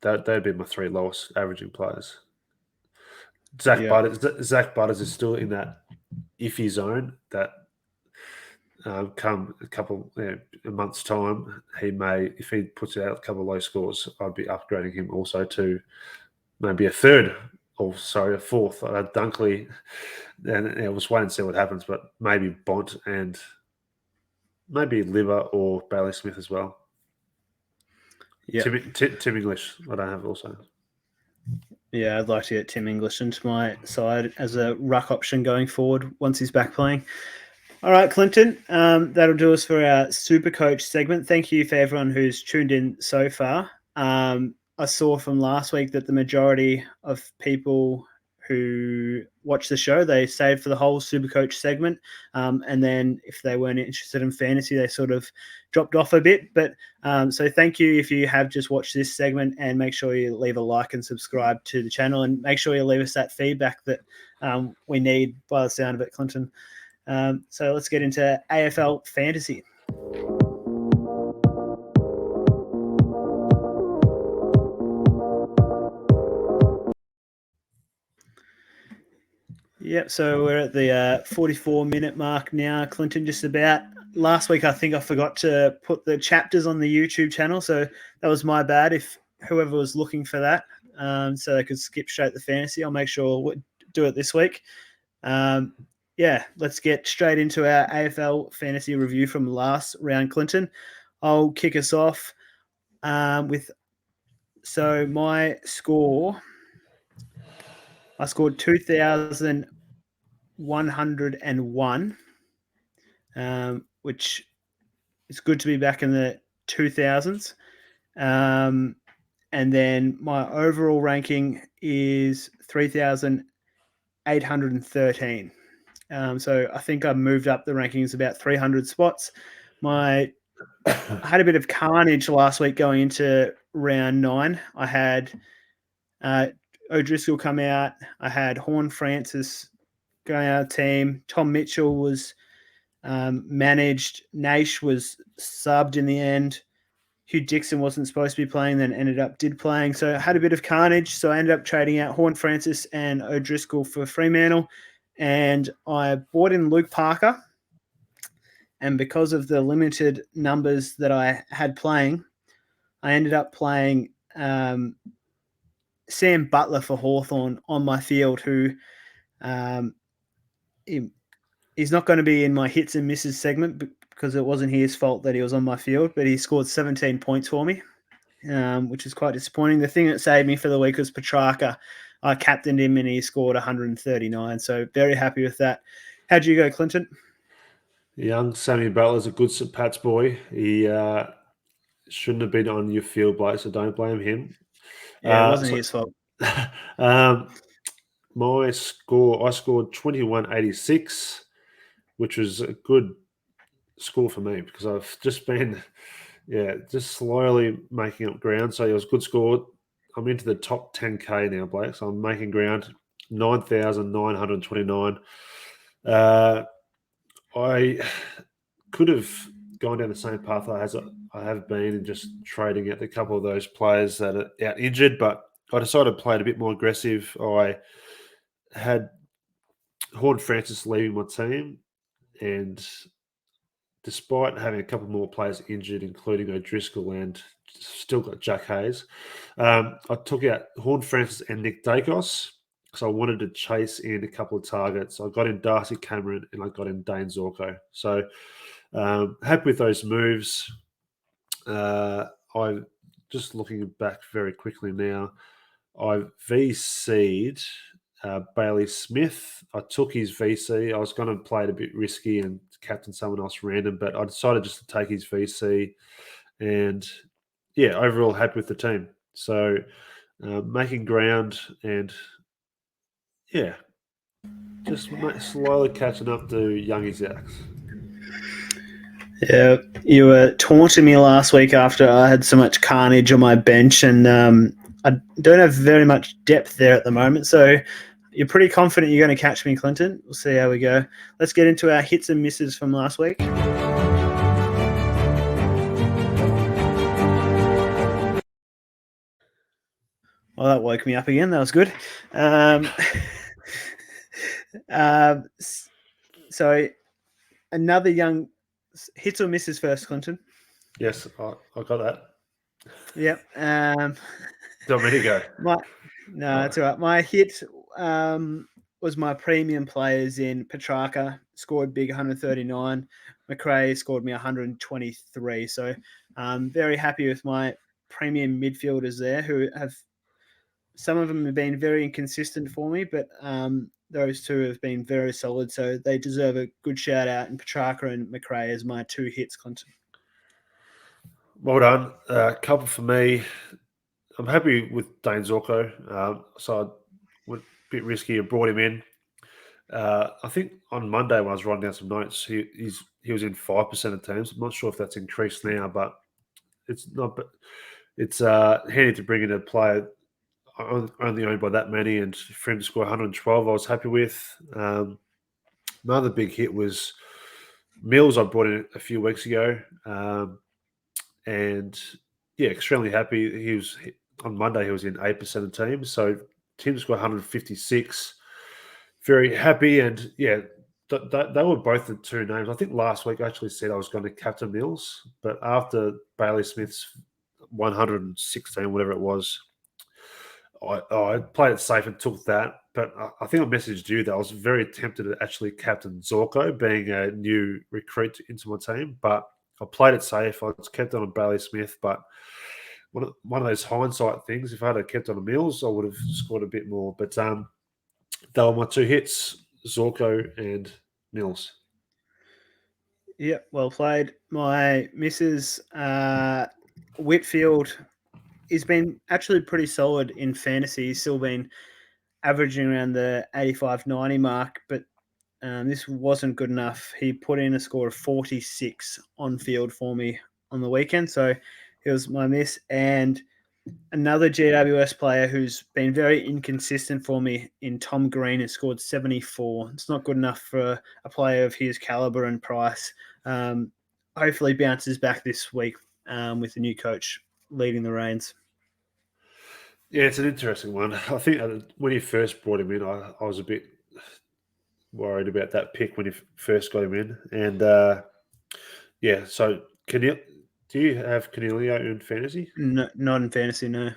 They'd be my three lowest averaging players. Zach Butters is still in that iffy zone that come a month's time, he may, if he puts out a couple of low scores, I'd be upgrading him also to maybe a fourth. Dunkley, and we'll just wait and see what happens, but maybe Bont and maybe Liver or Bailey Smith as well. Yeah, Tim English, I don't have also. Yeah, I'd like to get Tim English into my side as a ruck option going forward once he's back playing. All right, Clinton, that'll do us for our Supercoach segment. Thank you for everyone who's tuned in so far. I saw from last week that the majority of people who watch the show, they stayed for the whole Supercoach segment. And then if they weren't interested in fantasy, they sort of dropped off a bit. But so thank you if you have just watched this segment, and make sure you leave a like and subscribe to the channel, and make sure you leave us that feedback that we need by the sound of it, Clinton. So let's get into AFL Fantasy. Yep, so we're at the 44-minute mark now, Clinton, just about. Last week, I think I forgot to put the chapters on the YouTube channel, so that was my bad. If whoever was looking for that, so they could skip straight the fantasy, I'll make sure we'll do it this week. Let's get straight into our AFL fantasy review from last round, Clinton. I'll kick us off with my score. I scored 2,101, which is good to be back in the 2000s. And then my overall ranking is 3,813. So I think I moved up the rankings about 300 spots. I had a bit of carnage last week going into round 9. I had O'Driscoll come out. I had Horne-Francis going out of the team. Tom Mitchell was managed. Naish was subbed in the end. Hugh Dixon wasn't supposed to be playing, then did playing. So I had a bit of carnage. So I ended up trading out Horne-Francis and O'Driscoll for Fremantle. and I bought in Luke Parker. And because of the limited numbers that I had playing, I ended up playing Sam Butler for Hawthorn on my field, who he's not going to be in my hits and misses segment because it wasn't his fault that he was on my field, but he scored 17 points for me, which is quite disappointing. The thing that saved me for the week was Petrarca. I captained him and he scored 139, so very happy with that. How'd you go, Clinton? Young Sammy Butler's a good St. Pat's boy. He shouldn't have been on your field, Blake, so don't blame him. Yeah, it wasn't his fault. My score, I scored 2186, which was a good score for me because I've just been, just slowly making up ground. So it was a good score. I'm into the top 10K now, Blake. So I'm making ground 9,929. I could have gone down the same path I have been and just trading out a couple of those players that are out injured, but I decided to play it a bit more aggressive. I had Horn Francis leaving my team, and despite having a couple more players injured, including O'Driscoll and still got Jack Hayes, I took out Horn Francis and Nick Dacos because I wanted to chase in a couple of targets. I got in Darcy Cameron and I got in Dane Zorko. So happy with those moves. I just looking back very quickly now. I VC'd Bailey Smith. I took his VC. I was going to play it a bit risky and captain someone else random, but I decided just to take his VC. And overall happy with the team. So making ground and just slowly catching up to Youngy's Yaks. Yeah, you were taunting me last week after I had so much carnage on my bench, and I don't have very much depth there at the moment. So you're pretty confident you're going to catch me, Clinton. We'll see how we go. Let's get into our hits and misses from last week. Well, that woke me up again. That was good. So another young hits or misses first, Clinton. Yes, I got that. Yep. Do you want me to go? That's all right. My hit was my premium players in Petrarca, scored big 139. McRae scored me 123. So very happy with my premium midfielders there, who have, some of them have been very inconsistent for me, but those two have been very solid. So they deserve a good shout out. And Petrarca and McRae as my two hits, Clinton. Well done. A couple for me. I'm happy with Dane Zorko. So I went a bit risky and brought him in. I think on Monday when I was writing down some notes, he was in 5% of teams. I'm not sure if that's increased now, but it's not. But it's handy to bring in a player only owned by that many, and for him to score 112, I was happy with. Another big hit was Mills. I brought in a few weeks ago, and extremely happy. He was on Monday. He was in 8% of teams, so Tim scored 156. Very happy, and they were both the two names. I think last week I actually said I was going to captain Mills, but after Bailey Smith's 116, whatever it was, I played it safe and took that. But I think I messaged you that I was very tempted to actually captain Zorko, being a new recruit into my team, but I played it safe. I was kept on Bailey Smith, but one of those hindsight things. If I had kept on Mills, I would have scored a bit more. But they were my two hits, Zorko and Mills. Yep, well played. My missus, Whitfield, he's been actually pretty solid in fantasy. He's still been averaging around the 85-90 mark, but this wasn't good enough. He put in a score of 46 on field for me on the weekend, so he was my miss. And another GWS player who's been very inconsistent for me in Tom Green has scored 74. It's not good enough for a player of his caliber and price. Hopefully bounces back this week with the new coach leading the reins. Yeah, it's an interesting one. I think when you first brought him in, I was a bit worried about that pick when you first got him in. And so do you have Cornelio in fantasy? No, not in fantasy, no.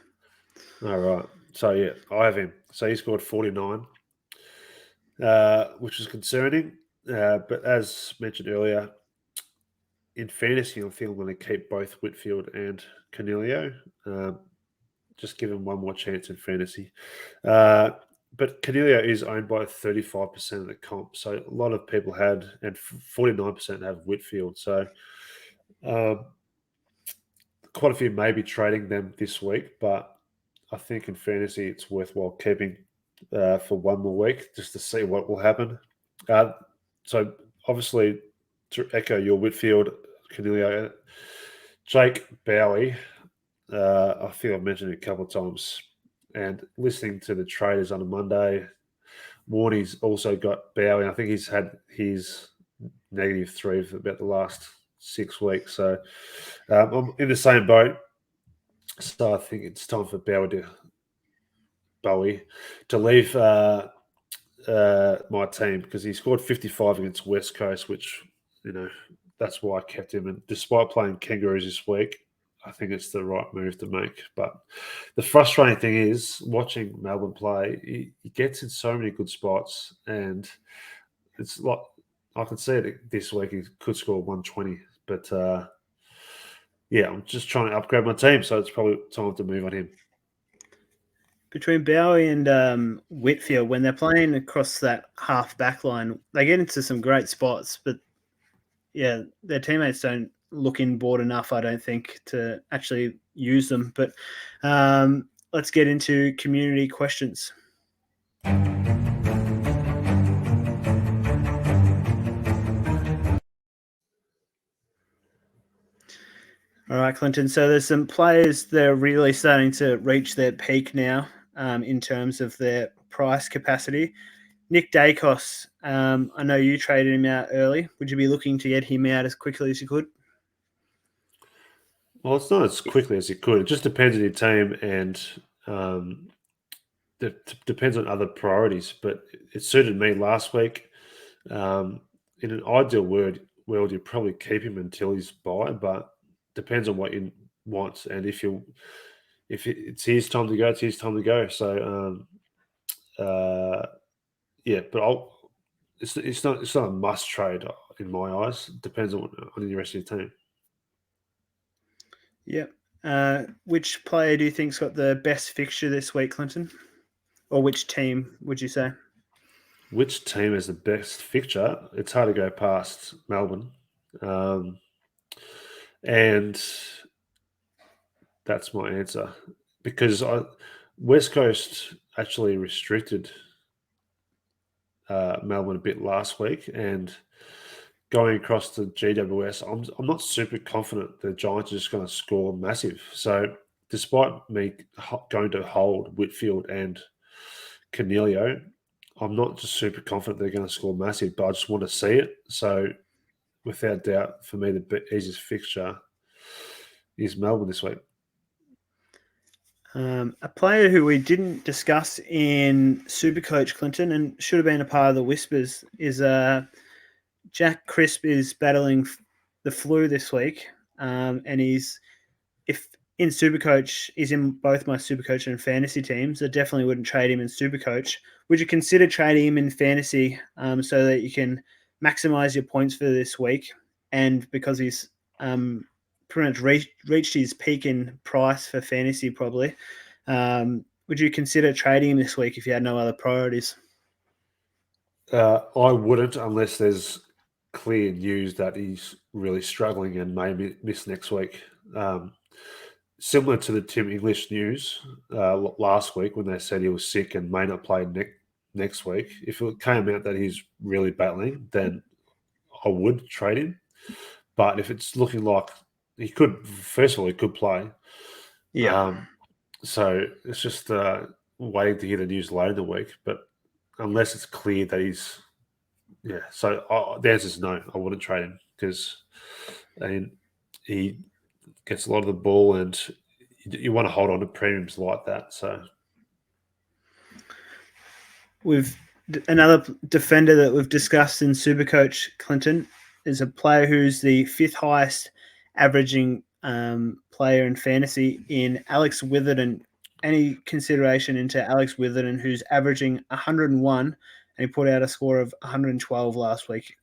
All right. So I have him. So he scored 49, which is concerning. But as mentioned earlier, in fantasy, I think I'm going to keep both Whitfield and Cornelio. Just give him one more chance in fantasy. But Cornelio is owned by 35% of the comp. So a lot of people had, and 49% have Whitfield. So quite a few may be trading them this week, but I think in fantasy it's worthwhile keeping for one more week just to see what will happen. So obviously, to echo your Whitfield, Cornelio, Jake Bowie, I think I've mentioned it a couple of times, and listening to the traders on a Monday, Warney's also got Bowie. I think he's had his -3 for about the last 6 weeks. So I'm in the same boat. So I think it's time for Bowie to leave my team because he scored 55 against West Coast, which, that's why I kept him. And despite playing Kangaroos this week, I think it's the right move to make. But the frustrating thing is watching Melbourne play, he gets in so many good spots, and it's like I can see it this week. He could score 120, but I'm just trying to upgrade my team, so it's probably time to move on him. Between Bowie and Whitfield, when they're playing across that half back line, they get into some great spots, but their teammates don't look in board enough, I don't think, to actually use them. But let's get into community questions. All right, Clinton. So there's some players that are really starting to reach their peak now in terms of their price capacity. Nick Dacos, I know you traded him out early. Would you be looking to get him out as quickly as you could? Well, it's not as quickly as you could. It just depends on your team and depends on other priorities. But it suited me last week. In an ideal world, you'd probably keep him until he's buy, but depends on what you want. And if it's his time to go, it's his time to go. So but it's not a must trade in my eyes. It depends on the rest of your team. Yep. Which player do you think's got the best fixture this week, Clinton? Or which team would you say? Which team has the best fixture? It's hard to go past Melbourne. And that's my answer. Because West Coast actually restricted Melbourne a bit last week, and going across to GWS, I'm not super confident the Giants are just going to score massive. So despite me going to hold Whitfield and Cornelio, I'm not just super confident they're going to score massive, but I just want to see it. So without doubt, for me, the easiest fixture is Melbourne this week. A player who we didn't discuss in Supercoach, Clinton, and should have been a part of the Whispers, is Jack Crisp is battling the flu this week, and he's in Supercoach. He's in both my Supercoach and fantasy teams. I definitely wouldn't trade him in Supercoach. Would you consider trading him in fantasy so that you can maximize your points for this week? And because he's pretty much reached his peak in price for fantasy, probably. Would you consider trading him this week if you had no other priorities? I wouldn't unless there's clear news that he's really struggling and may miss next week. Similar to the Tim English news last week when they said he was sick and may not play next week. If it came out that he's really battling, then I would trade him. But if it's looking like he could, first of all, he could play. Yeah. So it's just waiting to hear the news later in the week. But unless it's clear that he's, so the answer is no. I wouldn't trade him because he gets a lot of the ball, and you want to hold on to premiums like that. So We've Another defender that we've discussed in Supercoach, Clinton, is a player who's the fifth highest averaging player in fantasy in Alex Witherden. Any consideration into Alex Witherden, who's averaging 101, and he put out a score of 112 last week?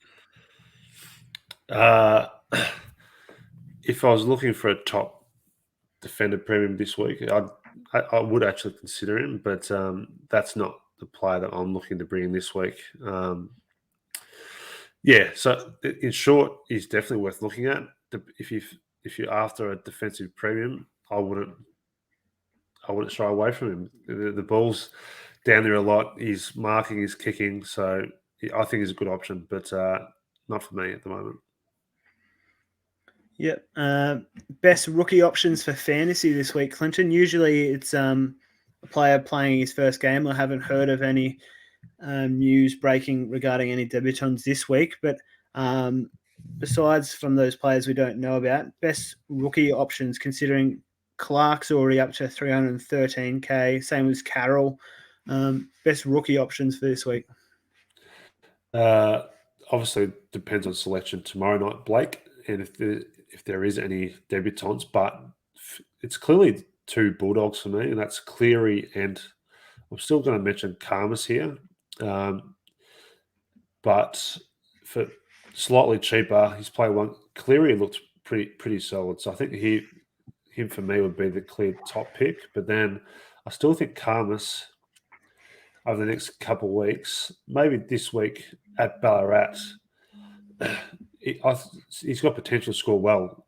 If I was looking for a top defender premium this week, I would actually consider him, but that's not the player that I'm looking to bring in this week. So in short, he's definitely worth looking at. If you're after a defensive premium, I wouldn't shy away from him. The ball's down there a lot. He's marking, he's kicking, so I think he's a good option, but not for me at the moment. Yep. Best rookie options for fantasy this week, Clinton. Usually it's a player playing his first game. I haven't heard of any news breaking regarding any debutants this week, but besides from those players we don't know about, best rookie options considering Clark's already up to 313k, same as Carroll. Best rookie options for this week. Obviously, depends on selection tomorrow night, Blake, and if there is any debutants, but it's clearly two Bulldogs for me, and that's Cleary and I'm still going to mention Karmas here, but for slightly cheaper, he's played one. Cleary looked pretty solid, so I think him for me would be the clear top pick. But then I still think Karmas over the next couple of weeks, maybe this week at Ballarat, he's got potential to score well.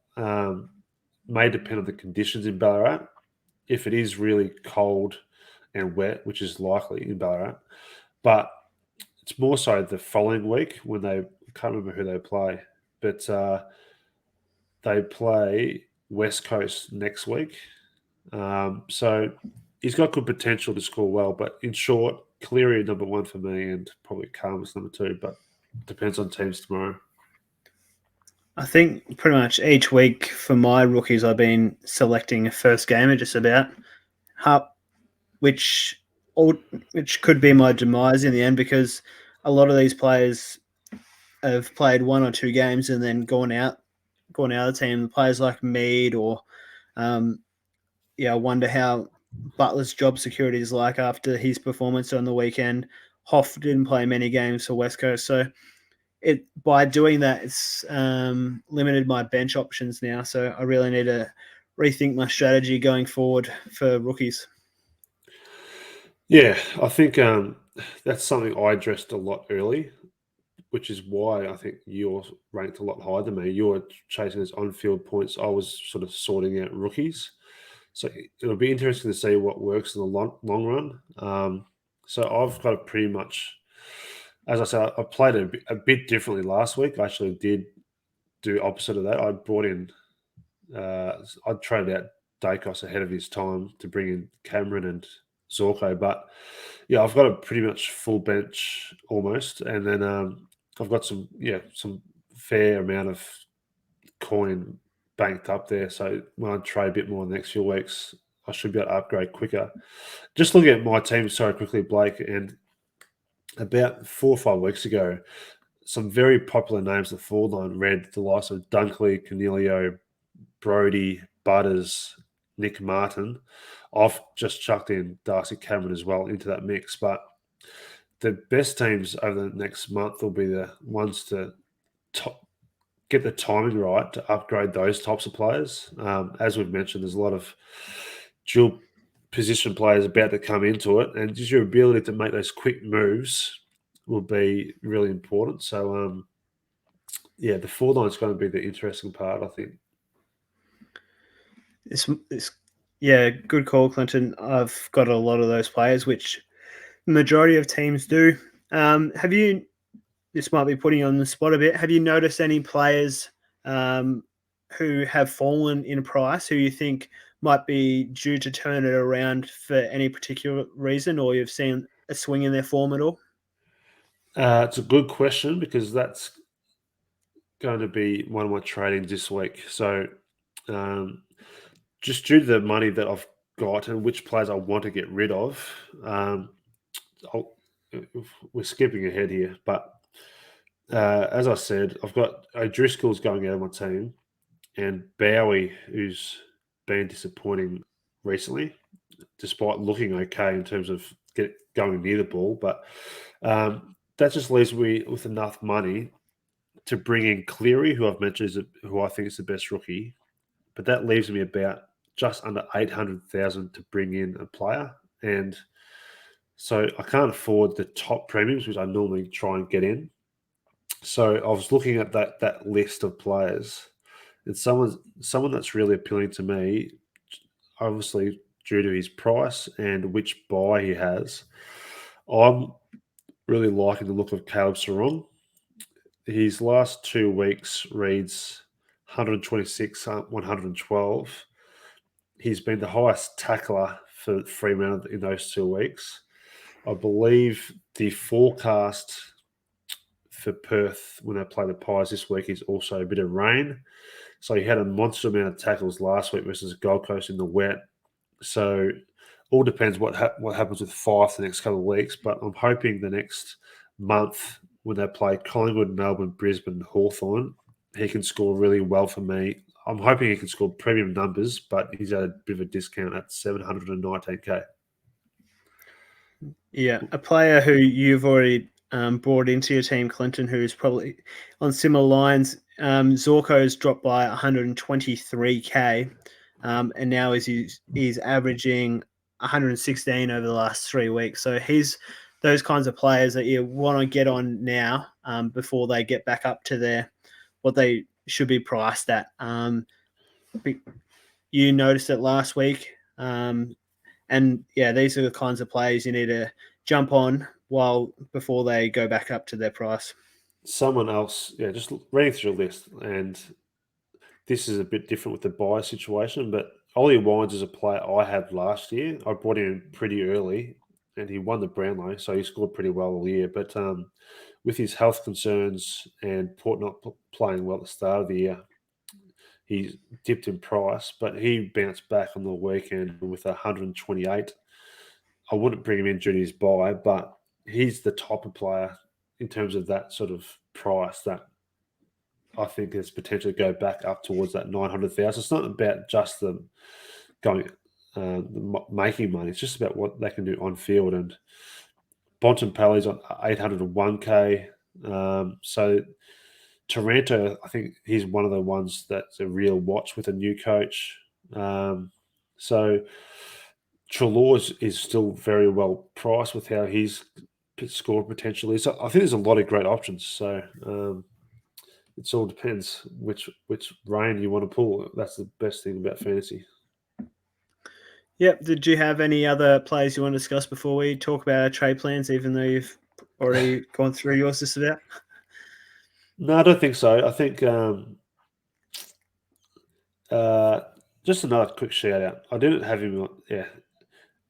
May depend on the conditions in Ballarat. If it is really cold and wet, which is likely in Ballarat, but it's more so the following week when I can't remember who they play, but they play West Coast next week. So he's got good potential to score well, but in short, Cleary number one for me and probably Karmas number two, but depends on teams tomorrow. I think pretty much each week for my rookies, I've been selecting a first gamer just about, which could be my demise in the end because a lot of these players have played one or two games and then gone out of the team. Players like Mead or, I wonder how Butler's job security is like after his performance on the weekend. Hoff didn't play many games for West Coast, so by doing that, it's limited my bench options now. So I really need to rethink my strategy going forward for rookies. Yeah, I think that's something I addressed a lot early, which is why I think you're ranked a lot higher than me. You're chasing those on-field points. I was sort of sorting out rookies. So it'll be interesting to see what works in the long run. So I've got a pretty much, as I said, I played a bit differently last week. I actually did do opposite of that. I brought in, I traded out Dacos ahead of his time to bring in Cameron and Zorko. But yeah, I've got a pretty much full bench almost. And then I've got some fair amount of coin banked up there. So when I trade a bit more in the next few weeks, I should be able to upgrade quicker. Just looking at my team, sorry, quickly, Blake, and about 4 or 5 weeks ago, some very popular names that fall on read the likes of Dunkley, Cornelio, Brody, Butters, Nick Martin. I've just chucked in Darcy Cameron as well into that mix. But the best teams over the next month will be the ones to get the timing right to upgrade those types of players. As we've mentioned, there's a lot of dual position players about to come into it, and just your ability to make those quick moves will be really important. So, the forline is going to be the interesting part, I think. Good call, Clinton. I've got a lot of those players, which the majority of teams do. Have you? This might be putting you on the spot a bit. Have you noticed any players who have fallen in price who you think might be due to turn it around for any particular reason, or you've seen a swing in their form at all? It's a good question because that's going to be one of my tradings this week. So, just due to the money that I've got and which players I want to get rid of, we're skipping ahead here, but as I said, I've got O'Driscoll's going out of my team, and Bowie, who's been disappointing recently, despite looking okay in terms of going near the ball. But that just leaves me with enough money to bring in Cleary, who I've mentioned who I think is the best rookie. But that leaves me about just under 800,000 to bring in a player, and so I can't afford the top premiums, which I normally try and get in. So I was looking at that list of players, and someone that's really appealing to me, obviously due to his price and which buy he has. I'm really liking the look of Caleb Sarong. His last 2 weeks reads 126, 112. He's been the highest tackler for Fremantle in those 2 weeks. I believe the forecast for Perth when they play the Pies this week is also a bit of rain. So he had a monster amount of tackles last week versus Gold Coast in the wet. So all depends what happens with Fife the next couple of weeks. But I'm hoping the next month when they play Collingwood, Melbourne, Brisbane, Hawthorn, he can score really well for me. I'm hoping he can score premium numbers, but he's at a bit of a discount at 719k. Yeah, a player who you've already brought into your team, Clinton, who's probably on similar lines. Zorko's dropped by 123k, and now he's averaging 116 over the last 3 weeks. So he's those kinds of players that you want to get on now before they get back up to what they should be priced at. You noticed it last week. And yeah, these are the kinds of players you need to jump on before they go back up to their price. Someone else, just reading through a list, and this is a bit different with the buy situation, but Ollie Wines is a player I had last year. I brought him in pretty early, and he won the Brownlow, so he scored pretty well all year. But with his health concerns and Port not playing well at the start of the year, he dipped in price, but he bounced back on the weekend with 128. I wouldn't bring him in due to his buy, but he's the type of player in terms of that sort of price that I think there's potential to go back up towards that 900,000. It's not about just them going making money. It's just about what they can do on field. And Bontempelli's on 801k. So Taranto, I think he's one of the ones that's a real watch with a new coach. So Treloar is still very well priced with how he's scored potentially. So I think there's a lot of great options. So it all depends which rein you want to pull. That's the best thing about fantasy. Yep. Did you have any other players you want to discuss before we talk about our trade plans, even though you've already gone through yours just about? No, I don't think so. I think just another quick shout out. I didn't have him. Yeah,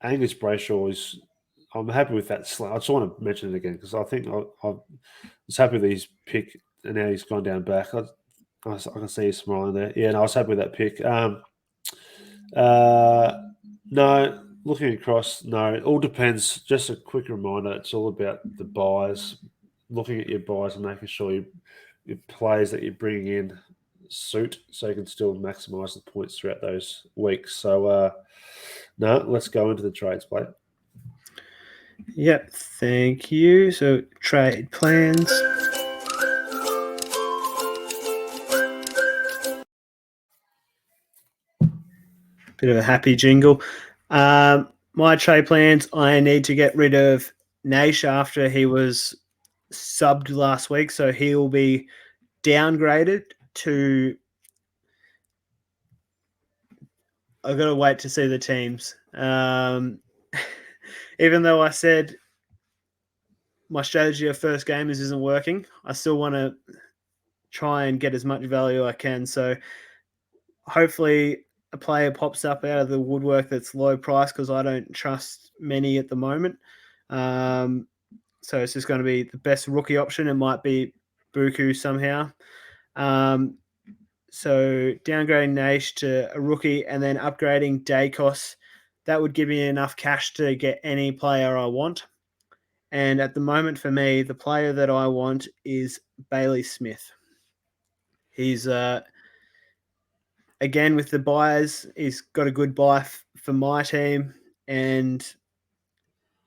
Angus Brayshaw is. I'm happy with that. I just want to mention it again because I think I was happy with his pick, and now he's gone down back. I can see he's smiling there. Yeah, no, I was happy with that pick. No, looking across, no, it all depends. Just a quick reminder: it's all about the buys. Looking at your buys and making sure your players that you're bringing in suit, so you can still maximise the points throughout those weeks. So, no, let's go into the trades, plate. Yep, thank you. So trade plans. Bit of a happy jingle. My trade plans, I need to get rid of Naish after he was subbed last week, so he'll be downgraded to... I've got to wait to see the teams. Even though I said my strategy of first gamers isn't working, I still want to try and get as much value I can. So hopefully a player pops up out of the woodwork that's low price because I don't trust many at the moment. So it's just going to be the best rookie option. It might be Buku somehow. So downgrading Naish to a rookie and then upgrading Dacos, that would give me enough cash to get any player I want. And at the moment, for me, the player that I want is Bailey Smith. He's again with the buyers. He's got a good buy for my team, and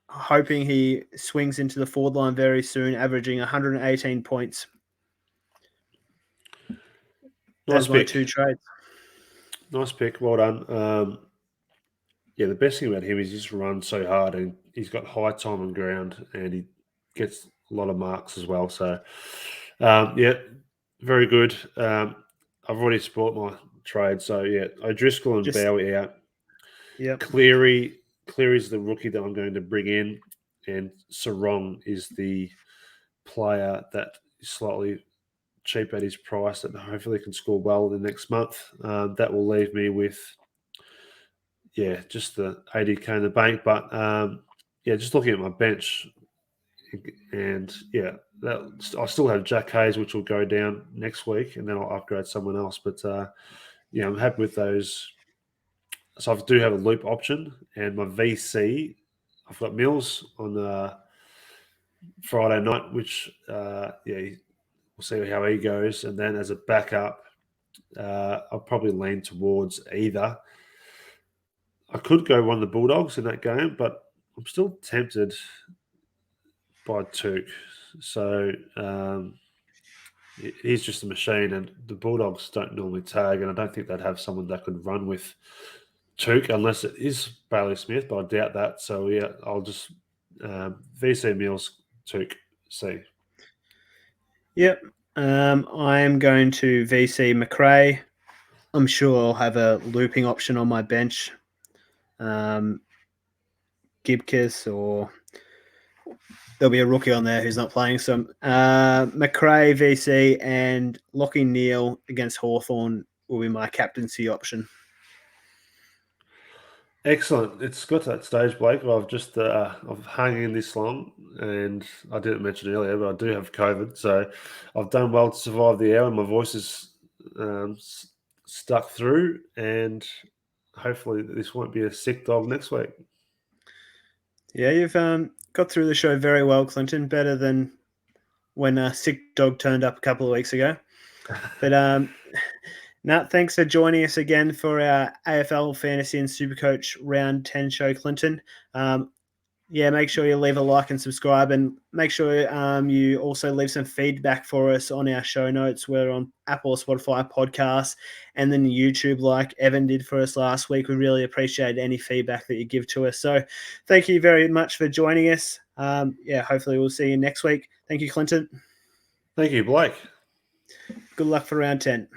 hoping he swings into the forward line very soon, averaging 118 points. Nice as my pick. 2 trades. Nice pick. Well done. The best thing about him is he just runs so hard and he's got high time on ground and he gets a lot of marks as well. So, very good. I've already sport my trade. So, O'Driscoll and Bowie out. Yep. Cleary's the rookie that I'm going to bring in, and Sarong is the player that is slightly cheap at his price that hopefully can score well in the next month. That will leave me with, just the 80k in the bank. But just looking at my bench, and I still have Jack Hayes, which will go down next week, and then I'll upgrade someone else. But I'm happy with those. So I do have a loop option, and my VC, I've got Mills on Friday night, which we'll see how he goes. And then as a backup, I'll probably lean towards either. I could go one of the Bulldogs in that game, but I'm still tempted by Tuke. So he's just a machine, and the Bulldogs don't normally tag, and I don't think they'd have someone that could run with Tuke unless it is Bailey Smith, but I doubt that. So I'll just VC Mills, Tuke, C. Yep. I'm going to VC McRae. I'm sure I'll have a looping option on my bench. Gibkiss, or there'll be a rookie on there who's not playing. So McRae, VC, and Lockie Neal against Hawthorn will be my captaincy option. Excellent. It's got to that stage, Blake. I've just I've hung in this long, and I didn't mention earlier, but I do have COVID, so I've done well to survive the hour. My voice is stuck through, and hopefully this won't be a sick dog next week. Yeah, you've got through the show very well, Clinton. Better than when a sick dog turned up a couple of weeks ago. But Nat, thanks for joining us again for our AFL Fantasy and Supercoach Round 10 show, Clinton. Make sure you leave a like and subscribe, and make sure you also leave some feedback for us on our show notes. We're on Apple or Spotify podcasts, and then YouTube, like Evan did for us last week. We really appreciate any feedback that you give to us. So thank you very much for joining us. Hopefully we'll see you next week. Thank you, Clinton. Thank you, Blake. Good luck for round 10.